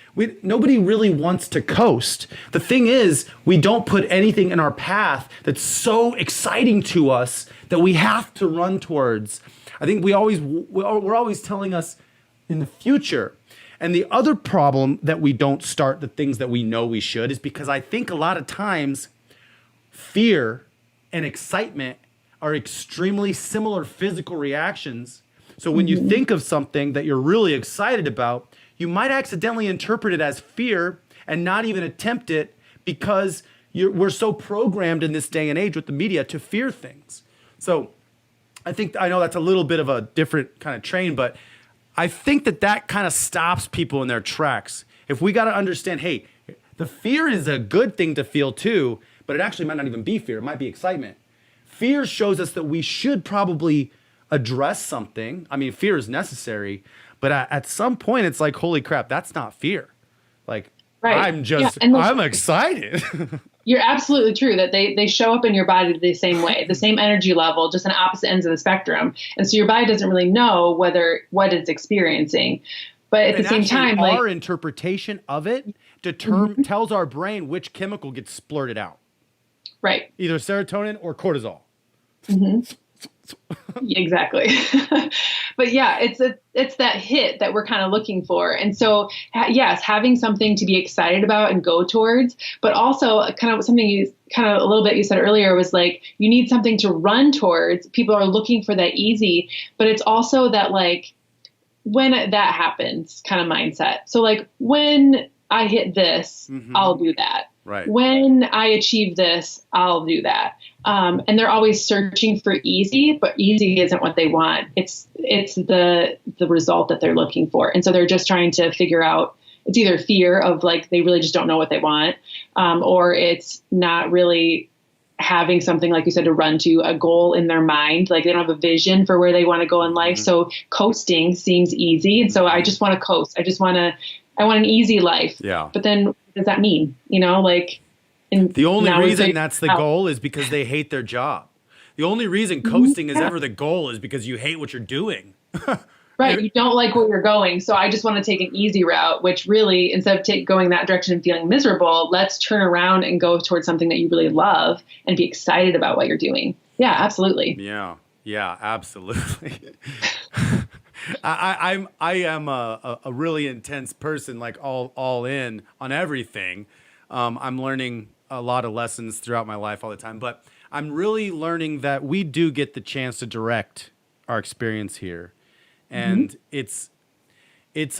S2: nobody really wants to coast. The thing is, we don't put anything in our path that's so exciting to us that we have to run towards. I think we're always telling us in the future. And the other problem that we don't start the things that we know we should is because I think a lot of times fear and excitement are extremely similar physical reactions. So when you think of something that you're really excited about, you might accidentally interpret it as fear and not even attempt it because we're so programmed in this day and age with the media to fear things. So I know that's a little bit of a different kind of train, but I think that kind of stops people in their tracks. If we got to understand, hey, the fear is a good thing to feel too, but it actually might not even be fear. It might be excitement. Fear shows us that we should probably address something. I mean, fear is necessary, but at some point it's like, holy crap, that's not fear. Like, right. I'm excited.
S3: You're absolutely true that they show up in your body the same way, the same energy level, just on opposite ends of the spectrum. And so your body doesn't really know what it's experiencing. But at the same time,
S2: our interpretation of it tells our brain which chemical gets splurted out.
S3: Right.
S2: Either serotonin or cortisol.
S3: Exactly. But yeah, it's that hit that we're kind of looking for. And so, yes, having something to be excited about and go towards, but also kind of something you said earlier was like, you need something to run towards. People are looking for that easy, but it's also that like when that happens kind of mindset. So like when I hit this, I'll do that.
S2: Right.
S3: When I achieve this, I'll do that. And they're always searching for easy, but easy isn't what they want. It's the result that they're looking for. And so they're just trying to figure out, it's either fear of like, they really just don't know what they want, or it's not really having something, like you said, to run to, a goal in their mind. Like they don't have a vision for where they want to go in life. So coasting seems easy. And so I just want to coast. I want an easy life.
S2: Yeah.
S3: But then what does that mean?
S2: The only reason that's the goal is because they hate their job. The only reason coasting is ever the goal is because you hate what you're doing.
S3: Right. You don't like where you're going. So I just want to take an easy route, which really, instead of going that direction and feeling miserable, let's turn around and go towards something that you really love and be excited about what you're doing. Yeah, absolutely.
S2: Yeah, absolutely. I am a really intense person, like all in on everything. I'm learning a lot of lessons throughout my life all the time, but I'm really learning that we do get the chance to direct our experience here, and it's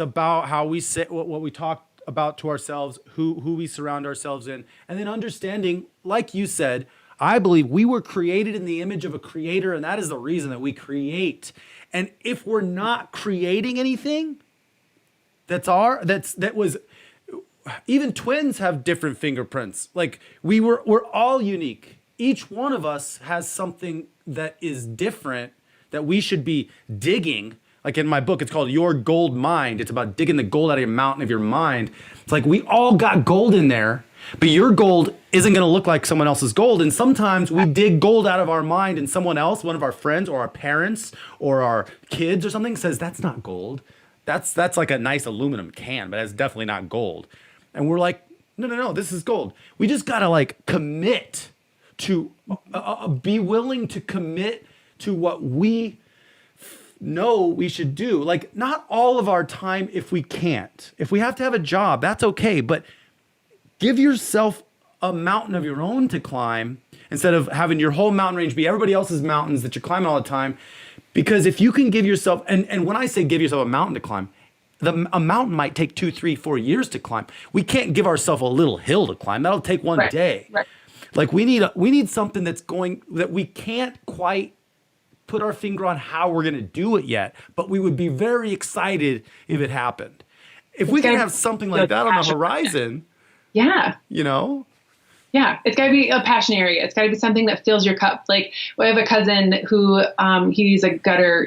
S2: about how we sit, what we talk about to ourselves, who we surround ourselves in, and then understanding, like you said, I believe we were created in the image of a creator, and that is the reason that we create. And if we're not creating anything, even twins have different fingerprints. Like we're all unique. Each one of us has something that is different that we should be digging. Like in my book, it's called Your Gold Mind. It's about digging the gold out of your mountain of your mind. It's like we all got gold in there, but your gold isn't going to look like someone else's gold. And sometimes we dig gold out of our mind and someone else, one of our friends or our parents or our kids or something, says, that's not gold. That's like a nice aluminum can, but that's definitely not gold. And we're like, no, this is gold. We just got to like commit to, be willing to commit to what we know we should do. Like not all of our time if we can't. If we have to have a job, that's okay. But give yourself a mountain of your own to climb instead of having your whole mountain range be everybody else's mountains that you're climbing all the time. Because if you can give yourself, and when I say give yourself a mountain to climb, a mountain might take 2, 3, 4 years to climb. We can't give ourselves a little hill to climb. That'll take one day. Right. Like we need something that we can't quite put our finger on how we're going to do it yet, but we would be very excited if it happened. If we can have something like that on the horizon, you know?
S3: Yeah, it's got to be a passion area. It's got to be something that fills your cup. Like I have a cousin who he's a gutter.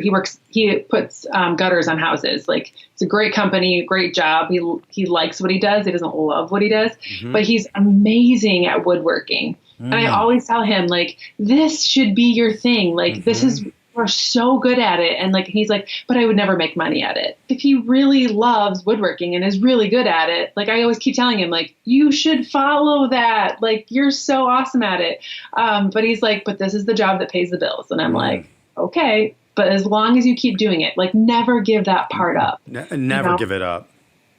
S3: He puts gutters on houses. Like it's a great company, great job. He likes what he does. He doesn't love what he does, but he's amazing at woodworking. And I always tell him like, this should be your thing. Like we're so good at it. And like, he's like, but I would never make money at it. If he really loves woodworking and is really good at it, like I always keep telling him like, you should follow that. Like, you're so awesome at it. But he's like, but this is the job that pays the bills. And I'm like, okay, but as long as you keep doing it, like never give that part up.
S2: Never give it up.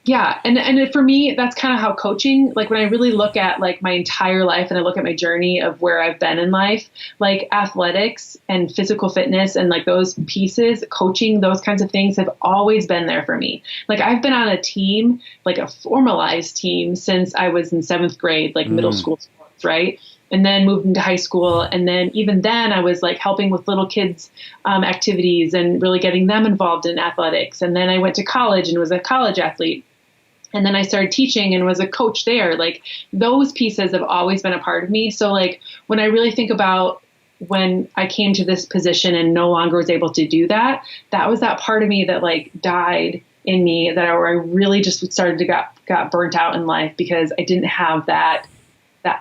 S3: Yeah. And for me, that's kind of how coaching, like when I really look at like my entire life and I look at my journey of where I've been in life, like athletics and physical fitness and like those pieces, coaching, those kinds of things have always been there for me. Like I've been on a team, like a formalized team since I was in 7th grade, like middle school sports, right? And then moved into high school. And then even then I was like helping with little kids activities and really getting them involved in athletics. And then I went to college and was a college athlete. And then I started teaching and was a coach there. Like those pieces have always been a part of me. So like when I really think about when I came to this position and no longer was able to do that, that was that part of me that like died in me, that I really just started to got burnt out in life because I didn't have that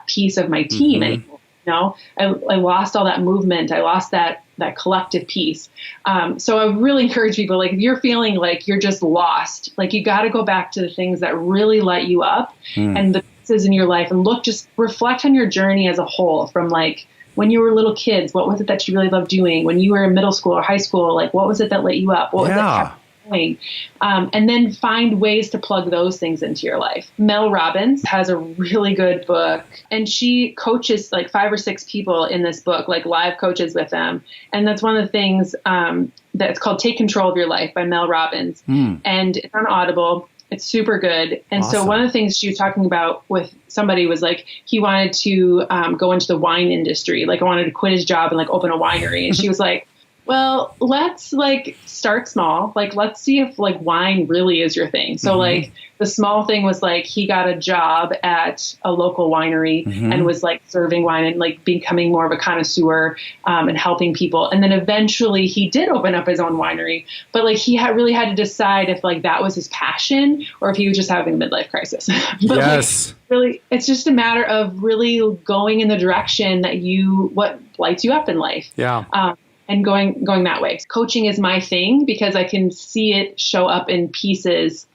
S3: piece of my team anymore. You know, I lost all that movement. I lost that collective piece. So I really encourage people, like if you're feeling like you're just lost, like you got to go back to the things that really light you up and the pieces in your life and just reflect on your journey as a whole from like when you were little kids, what was it that you really loved doing? When you were in middle school or high school, like what was it that lit you up? What was it that kept going? And then find ways to plug those things into your life. Mel Robbins has a really good book and she coaches like 5 or 6 people in this book, like live coaches with them. And that's one of the things that's called Take Control of Your Life by Mel Robbins. And it's on Audible. It's super good. And so one of the things she was talking about with somebody was like, he wanted to go into the wine industry. Like I wanted to quit his job and like open a winery. And she was like, well, let's like start small. Like, let's see if like wine really is your thing. So like the small thing was like, he got a job at a local winery and was like serving wine and like becoming more of a connoisseur and helping people. And then eventually he did open up his own winery, but like he really had to decide if like that was his passion or if he was just having a midlife crisis. But like, really, it's just a matter of really going in the direction that what lights you up in life. Yeah. And going that way. Coaching is my thing because I can see it show up in pieces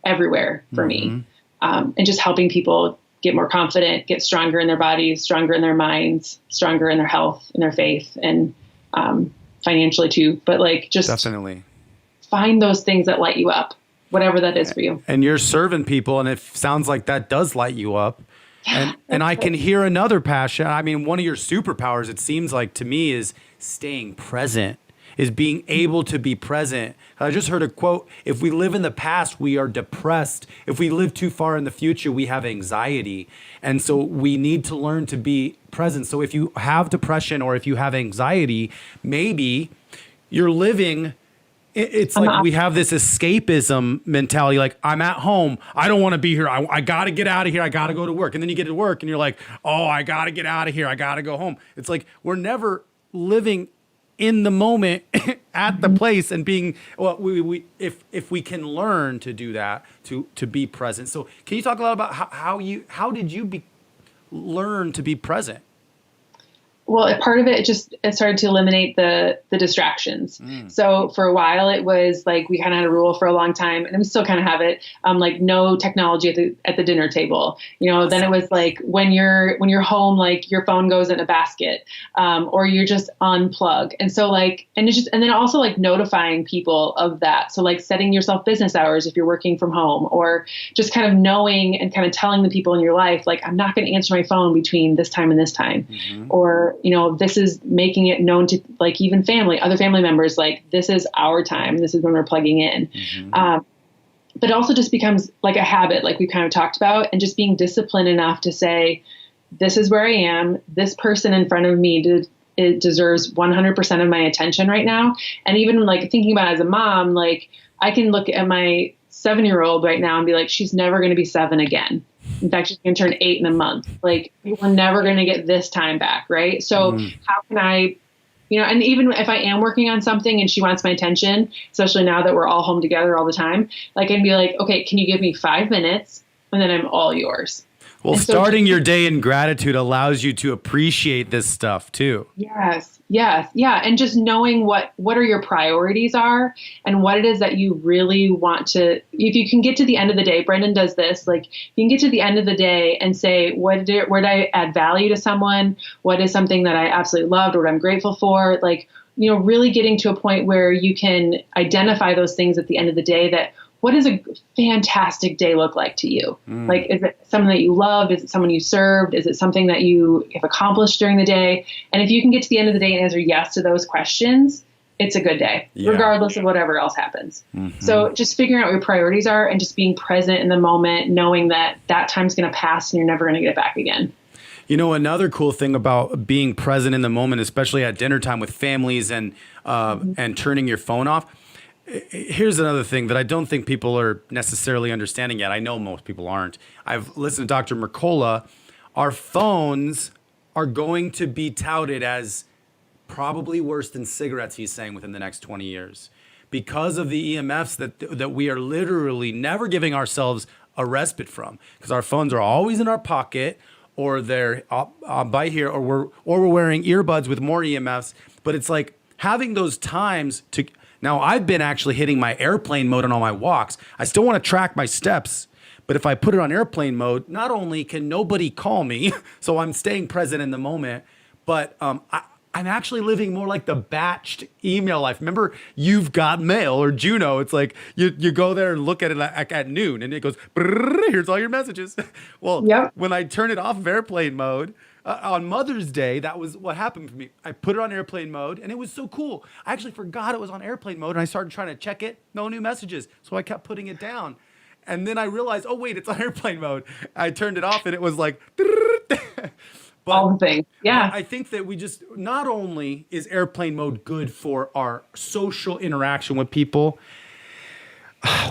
S3: everywhere for me. And just helping people get more confident, get stronger in their bodies, stronger in their minds, stronger in their health, in their faith, and financially too. But like just
S2: definitely
S3: find those things that light you up, whatever that is for you.
S2: And you're serving people, and it sounds like that does light you up. And I can hear another passion. I mean, one of your superpowers, it seems like to me, is staying present, is being able to be present. I just heard a quote: if we live in the past, we are depressed. If we live too far in the future, we have anxiety. And so we need to learn to be present. So if you have depression or if you have anxiety, maybe you're living, it's like we have this escapism mentality, like, I'm at home, I don't want to be here, I got to get out of here, I got to go to work. And then you get to work and you're like, oh, I got to get out of here, I got to go home. It's like we're never living in the moment at the place and being, well, if we can learn to do that, to be present. So can you talk a lot about how did you learn to be present?
S3: Well, part of it started to eliminate the distractions. So for a while, it was like we kind of had a rule for a long time, and we still kind of have it. Like no technology at the dinner table. Then it was like when you're home, like your phone goes in a basket, or you're just unplug. And so and then also like notifying people of that. So like setting yourself business hours if you're working from home, or just kind of knowing and kind of telling the people in your life, like, I'm not going to answer my phone between this time and this time, or this is making it known to like even other family members, like, this is our time. This is when we're plugging in. But it also just becomes like a habit, like we kind of talked about, and just being disciplined enough to say, this is where I am. This person in front of me it deserves 100% of my attention right now. And even like thinking about it as a mom, like I can look at my 7-year-old right now and be like, she's never going to be 7 again. In fact, she's going to turn 8 in a month. Like, we're never going to get this time back, right? So how can I, and even if I am working on something and she wants my attention, especially now that we're all home together all the time, like, I'd be like, okay, can you give me 5 minutes? And then I'm all yours.
S2: Well, starting your day in gratitude allows you to appreciate this stuff too.
S3: Yes. Yeah. And just knowing what are your priorities are and what it is that you really want to, if you can get to the end of the day, Brendan does this, like you can get to the end of the day and say, where did I add value to someone? What is something that I absolutely loved or what I'm grateful for? Like, really getting to a point where you can identify those things at the end of the day that, what does a fantastic day look like to you? Like, is it something that you loved? Is it someone you served? Is it something that you have accomplished during the day? And if you can get to the end of the day and answer yes to those questions, it's a good day, regardless of whatever else happens. So just figuring out what your priorities are and just being present in the moment, knowing that time's going to pass and you're never going to get it back again.
S2: Another cool thing about being present in the moment, especially at dinner time with families and turning your phone off. Here's another thing that I don't think people are necessarily understanding yet. I know most people aren't. I've listened to Dr. Mercola. Our phones are going to be touted as probably worse than cigarettes, he's saying, within the next 20 years. Because of the EMFs that we are literally never giving ourselves a respite from. Because our phones are always in our pocket, or they're by here, or we're wearing earbuds with more EMFs. But it's like having those times to... Now, I've been actually hitting my airplane mode on all my walks. I still want to track my steps, but if I put it on airplane mode, not only can nobody call me, so I'm staying present in the moment, but I'm actually living more like the batched email life. Remember, You've Got Mail or Juno? It's like you go there and look at it at noon, and it goes, here's all your messages. Well, when I turn it off of airplane mode, on Mother's Day, that was what happened for me. I put it on airplane mode, and it was so cool. I actually forgot it was on airplane mode, and I started trying to check it. No new messages. So I kept putting it down. And then I realized, oh, wait, it's on airplane mode. I turned it off, and it was like... But
S3: all the things. Yeah.
S2: I think that we just... Not only is airplane mode good for our social interaction with people,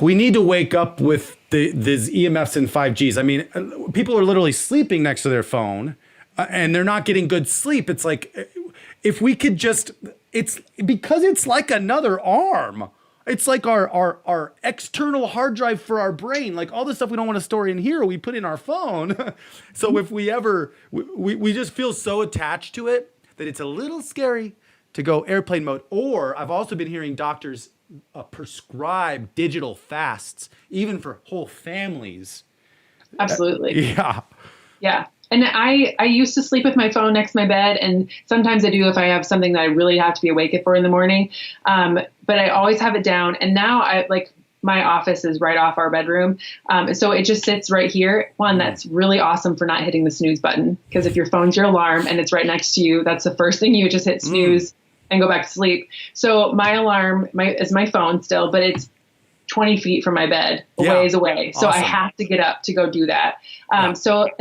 S2: we need to wake up with these EMFs and 5Gs. I mean, people are literally sleeping next to their phone, and they're not getting good sleep. It's like, if we could just, it's because it's like another arm. It's like our external hard drive for our brain. Like all the stuff we don't want to store in here, we put in our phone. So if we ever, we just feel so attached to it that it's a little scary to go airplane mode. Or I've also been hearing doctors prescribe digital fasts, even for whole families.
S3: Absolutely.
S2: Yeah.
S3: Yeah. And I used to sleep with my phone next to my bed, and sometimes I do if I have something that I really have to be awake for in the morning. But I always have it down. And now my office is right off our bedroom. So it just sits right here. One, that's really awesome for not hitting the snooze button, because if your phone's your alarm and it's right next to you, that's the first thing you would just hit snooze and go back to sleep. So my alarm is my phone still, but it's 20 feet from my bed, a ways away. So I have to get up to go do that. And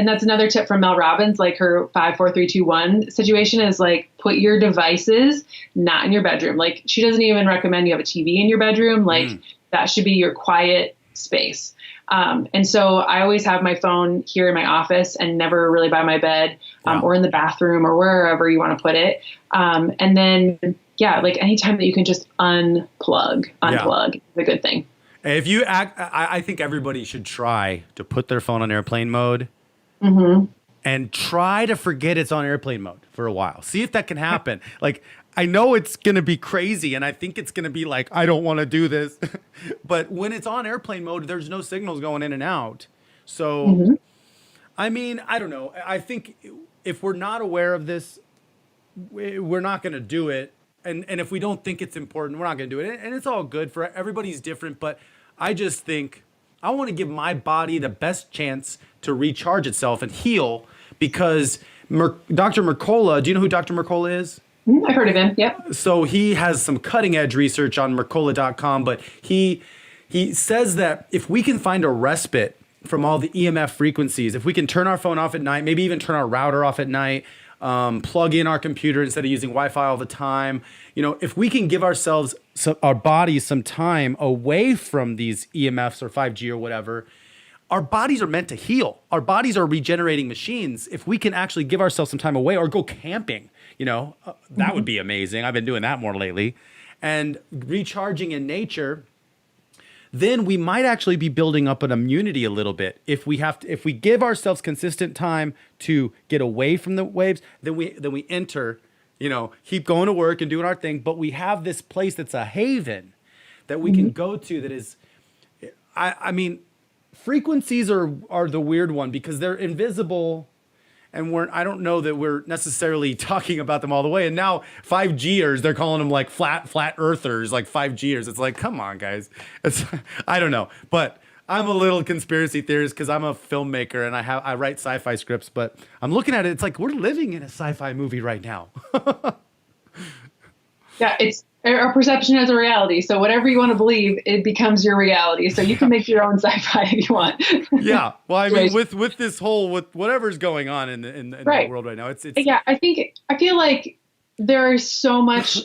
S3: that's another tip from Mel Robbins, like her 5, 4, 3, 2, 1 situation is like, put your devices not in your bedroom. Like, she doesn't even recommend you have a TV in your bedroom. Like that should be your quiet space. And so I always have my phone here in my office and never really by my bed, or in the bathroom or wherever you want to put it. And then, like anytime that you can just unplug is a good thing.
S2: If you I think everybody should try to put their phone on airplane mode and try to forget it's on airplane mode for a while. See if that can happen. Like, I know it's going to be crazy, and I think it's going to be like, I don't want to do this. But when it's on airplane mode, there's no signals going in and out. So, I mean, I don't know. I think if we're not aware of this, we're not going to do it. And if we don't think it's important, we're not going to do it. And it's all good. For everybody's different. But I just think I want to give my body the best chance to recharge itself and heal, because Dr. Mercola, do you know who Dr. Mercola is?
S3: I've heard of him. Yep.
S2: So he has some cutting edge research on Mercola.com, but he says that if we can find a respite from all the EMF frequencies, if we can turn our phone off at night, maybe even turn our router off at night, plug in our computer instead of using Wi-Fi all the time. If we can give ourselves, our bodies some time away from these EMFs or 5G or whatever, our bodies are meant to heal. Our bodies are regenerating machines. If we can actually give ourselves some time away or go camping, that would be amazing. I've been doing that more lately. And recharging in nature, then we might actually be building up an immunity a little bit. If we give ourselves consistent time to get away from the waves, then we enter, keep going to work and doing our thing, but we have this place that's a haven that we can go to that is, I mean, frequencies are the weird one because they're invisible, and I don't know that we're necessarily talking about them all the way. And now 5Gers, they're calling them like flat earthers, like 5Gers. It's like, come on, guys. I don't know. But I'm a little conspiracy theorist because I'm a filmmaker and I write sci-fi scripts. But I'm looking at it, it's like we're living in a sci-fi movie right now.
S3: Yeah, it's our perception as a reality. So whatever you want to believe, it becomes your reality. So you can make your own sci-fi if you want.
S2: Yeah. Well, I mean, with this whole, with whatever's going on in the world right now, it's
S3: yeah. I feel like there is so much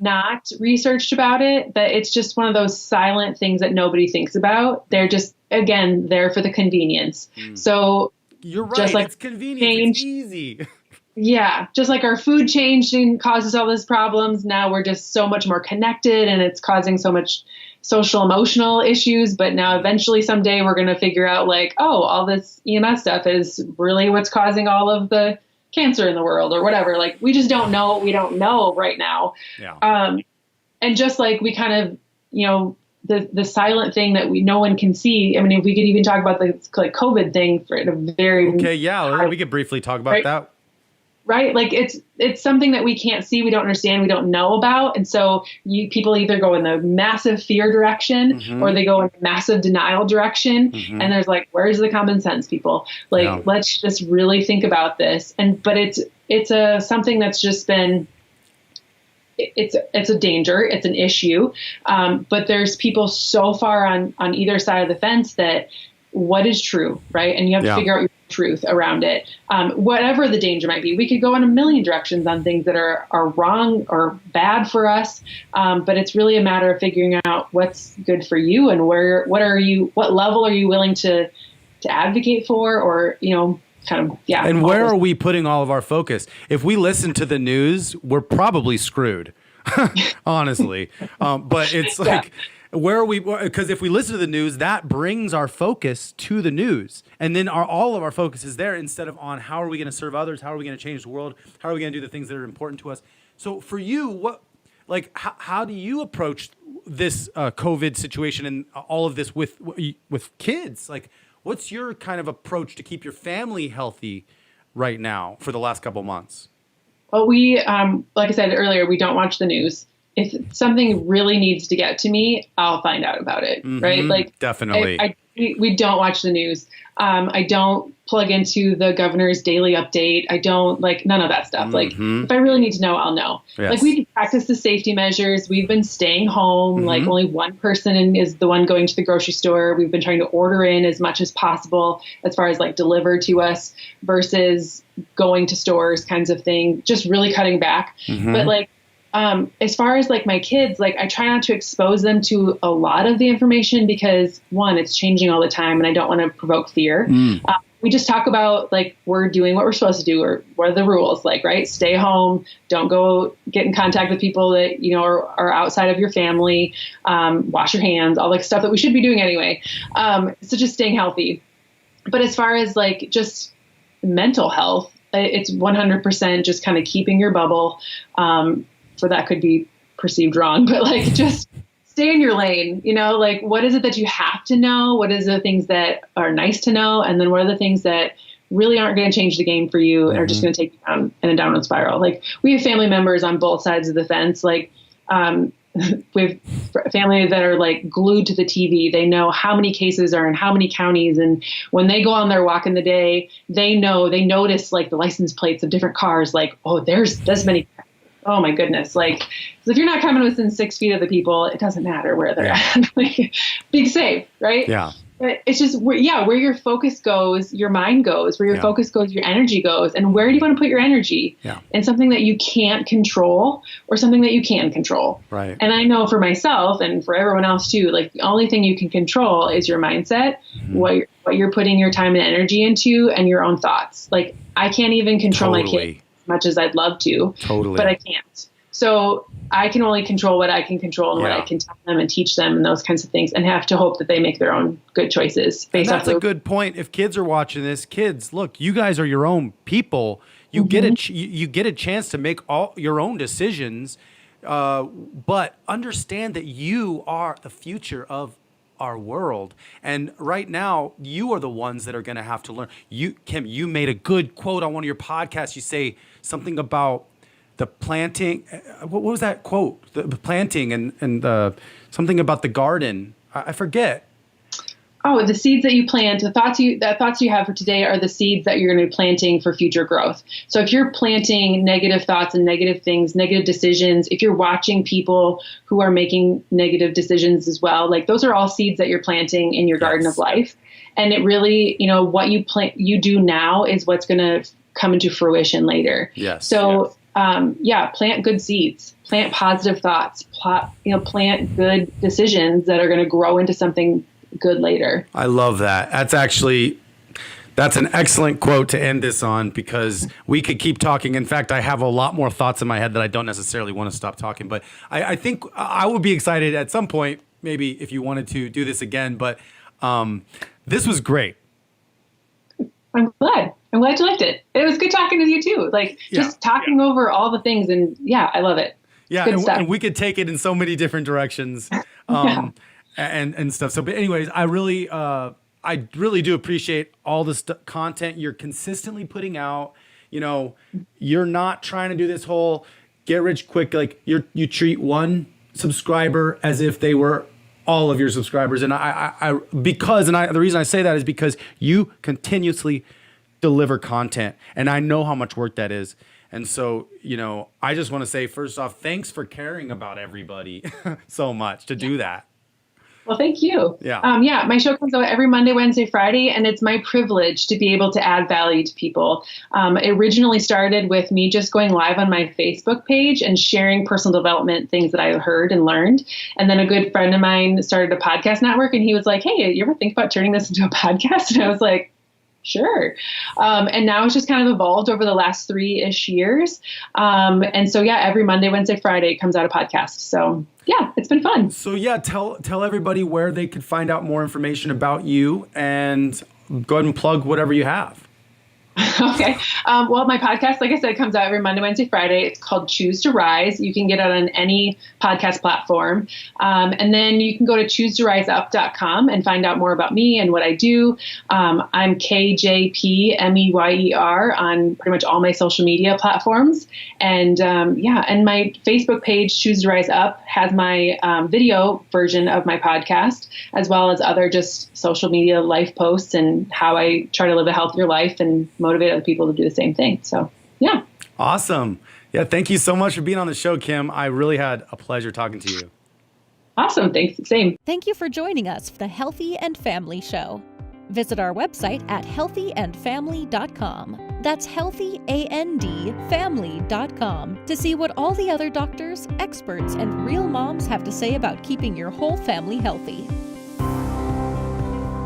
S3: not researched about it that it's just one of those silent things that nobody thinks about. They're just, again, there for the convenience. So
S2: you're right.
S3: Just like
S2: it's convenient. It's easy.
S3: Yeah, just like our food changed and causes all these problems. Now we're just so much more connected, and it's causing so much social emotional issues. But now eventually someday we're going to figure out like, oh, all this EMS stuff is really what's causing all of the cancer in the world or whatever. Like, we just don't know what we don't know right now.
S2: Yeah.
S3: And just like we kind of, the silent thing that no one can see. I mean, if we could even talk about the like COVID thing for a very
S2: we could briefly talk about that.
S3: Right? Like it's something that we can't see, we don't understand, we don't know about. And so people either go in the massive fear direction or they go in the massive denial direction. And there's like, where's the common sense, people? Like, let's just really think about this. But it's something that's just been, it's a danger. It's an issue. But there's people so far on either side of the fence that what is true, right? And you have to figure out your truth around it. Whatever the danger might be, we could go in a million directions on things that are wrong or bad for us. But it's really a matter of figuring out what's good for you and what level are you willing to advocate for, or,
S2: And where are we putting all of our focus? If we listen to the news, we're probably screwed, honestly. But it's like, where are we? Because if we listen to the news, that brings our focus to the news. And then all of our focus is there instead of on how are we going to serve others? How are we going to change the world? How are we going to do the things that are important to us? So for you, how do you approach this COVID situation and all of this with kids? Like, what's your kind of approach to keep your family healthy right now for the last couple months?
S3: Well, we, like I said earlier, we don't watch the news. If something really needs to get to me, I'll find out about it, right? Like,
S2: definitely.
S3: We don't watch the news. I don't plug into the governor's daily update. I don't like none of that stuff. Like, if I really need to know, I'll know.
S2: Yes.
S3: Like, we practice the safety measures. We've been staying home. Like, only one person is the one going to the grocery store. We've been trying to order in as much as possible as far as like delivered to us versus going to stores kinds of thing. Just really cutting back. But like, as far as like my kids, like I try not to expose them to a lot of the information because one, it's changing all the time and I don't want to provoke fear. We just talk about like, we're doing what we're supposed to do or what are the rules, like, right? Stay home. Don't go get in contact with people that, you know, are outside of your family. Wash your hands, all like stuff that we should be doing anyway. So just staying healthy. But as far as like just mental health, it's 100% just kind of keeping your bubble. So that could be perceived wrong, but like just stay in your lane, you know, like what is it that you have to know? What is the things that are nice to know? And then what are the things that really aren't going to change the game for you and are just going to take you down in a downward spiral? Like we have family members on both sides of the fence. Like, we have family that are like glued to the TV. They know how many cases are in how many counties. And when they go on their walk in the day, they notice like the license plates of different cars. Like, oh, there's this many. Oh my goodness. Like, if you're not coming within 6 feet of the people, it doesn't matter where they're at. Like, be safe, right?
S2: Yeah.
S3: But it's just, where your focus goes, your mind goes, where your focus goes, your energy goes. And where do you want to put your energy? In something that you can't control or something that you can control.
S2: Right.
S3: And I know for myself and for everyone else too, like the only thing you can control is your mindset, what you're putting your time and energy into and your own thoughts. Like I can't even control my kids as much as I'd love to, but I can't. So I can only control what I can control and what I can tell them and teach them and those kinds of things and have to hope that they make their own good choices based off.
S2: That's a good point. If kids are watching this, kids, look, you guys are your own people. You get you get a chance to make all your own decisions, but understand that you are the future of our world. And right now, you are the ones that are going to have to learn. Kim, you made a good quote on one of your podcasts. You say something about the planting. What was that quote? The planting and something about the garden. I forget.
S3: Oh, the seeds that you plant, the thoughts you have for today are the seeds that you're going to be planting for future growth. So if you're planting negative thoughts and negative things, negative decisions, if you're watching people who are making negative decisions as well, like those are all seeds that you're planting in your garden of life. And it really, you know, what you do now is what's going to come into fruition later.
S2: Yes.
S3: So, plant good seeds, plant positive thoughts, plant good decisions that are going to grow into something good later.
S2: I love that. That's an excellent quote to end this on because we could keep talking. In fact, I have a lot more thoughts in my head that I don't necessarily want to stop talking, but I think I would be excited at some point, maybe if you wanted to do this again, but this was great.
S3: I'm glad you liked it. It was good talking to you too. Like just talking over all the things and I love it.
S2: Yeah. And we could take it in so many different directions. And stuff. So, but anyways, I really do appreciate all the content you're consistently putting out. You know, you're not trying to do this whole get rich quick. Like you treat one subscriber as if they were all of your subscribers. And the reason I say that is because you continuously deliver content and I know how much work that is. And so, you know, I just want to say, first off, thanks for caring about everybody so much to do that.
S3: Well, thank you.
S2: Yeah.
S3: My show comes out every Monday, Wednesday, Friday, and it's my privilege to be able to add value to people. It originally started with me just going live on my Facebook page and sharing personal development things that I heard and learned. And then a good friend of mine started a podcast network, and he was like, "Hey, you ever think about turning this into a podcast?" And I was like, sure. And now it's just kind of evolved over the last 3-ish years. And so, every Monday, Wednesday, Friday comes out a podcast. So it's been fun.
S2: So tell everybody where they could find out more information about you and go ahead and plug whatever you have.
S3: Okay. Well, my podcast, like I said, comes out every Monday, Wednesday, Friday. It's called Choose to Rise. You can get it on any podcast platform. And then you can go to chooseToRiseUp.com and find out more about me and what I do. I'm KJPMeyer on pretty much all my social media platforms. And and my Facebook page, Choose to Rise Up, has my video version of my podcast, as well as other just social media life posts and how I try to live a healthier life and motivate other people to do the same thing. So, yeah.
S2: Awesome. Yeah, thank you so much for being on the show, Kim. I really had a pleasure talking to you.
S3: Awesome. Thanks. Same.
S1: Thank you for joining us for the Healthy and Family Show. Visit our website at healthyandfamily.com. That's healthyandfamily.com to see what all the other doctors, experts, and real moms have to say about keeping your whole family healthy.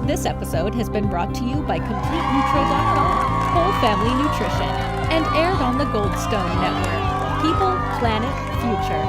S1: This episode has been brought to you by CompleteNutro.com, Whole Family Nutrition, and aired on the Goldstone Network. People, Planet, Future.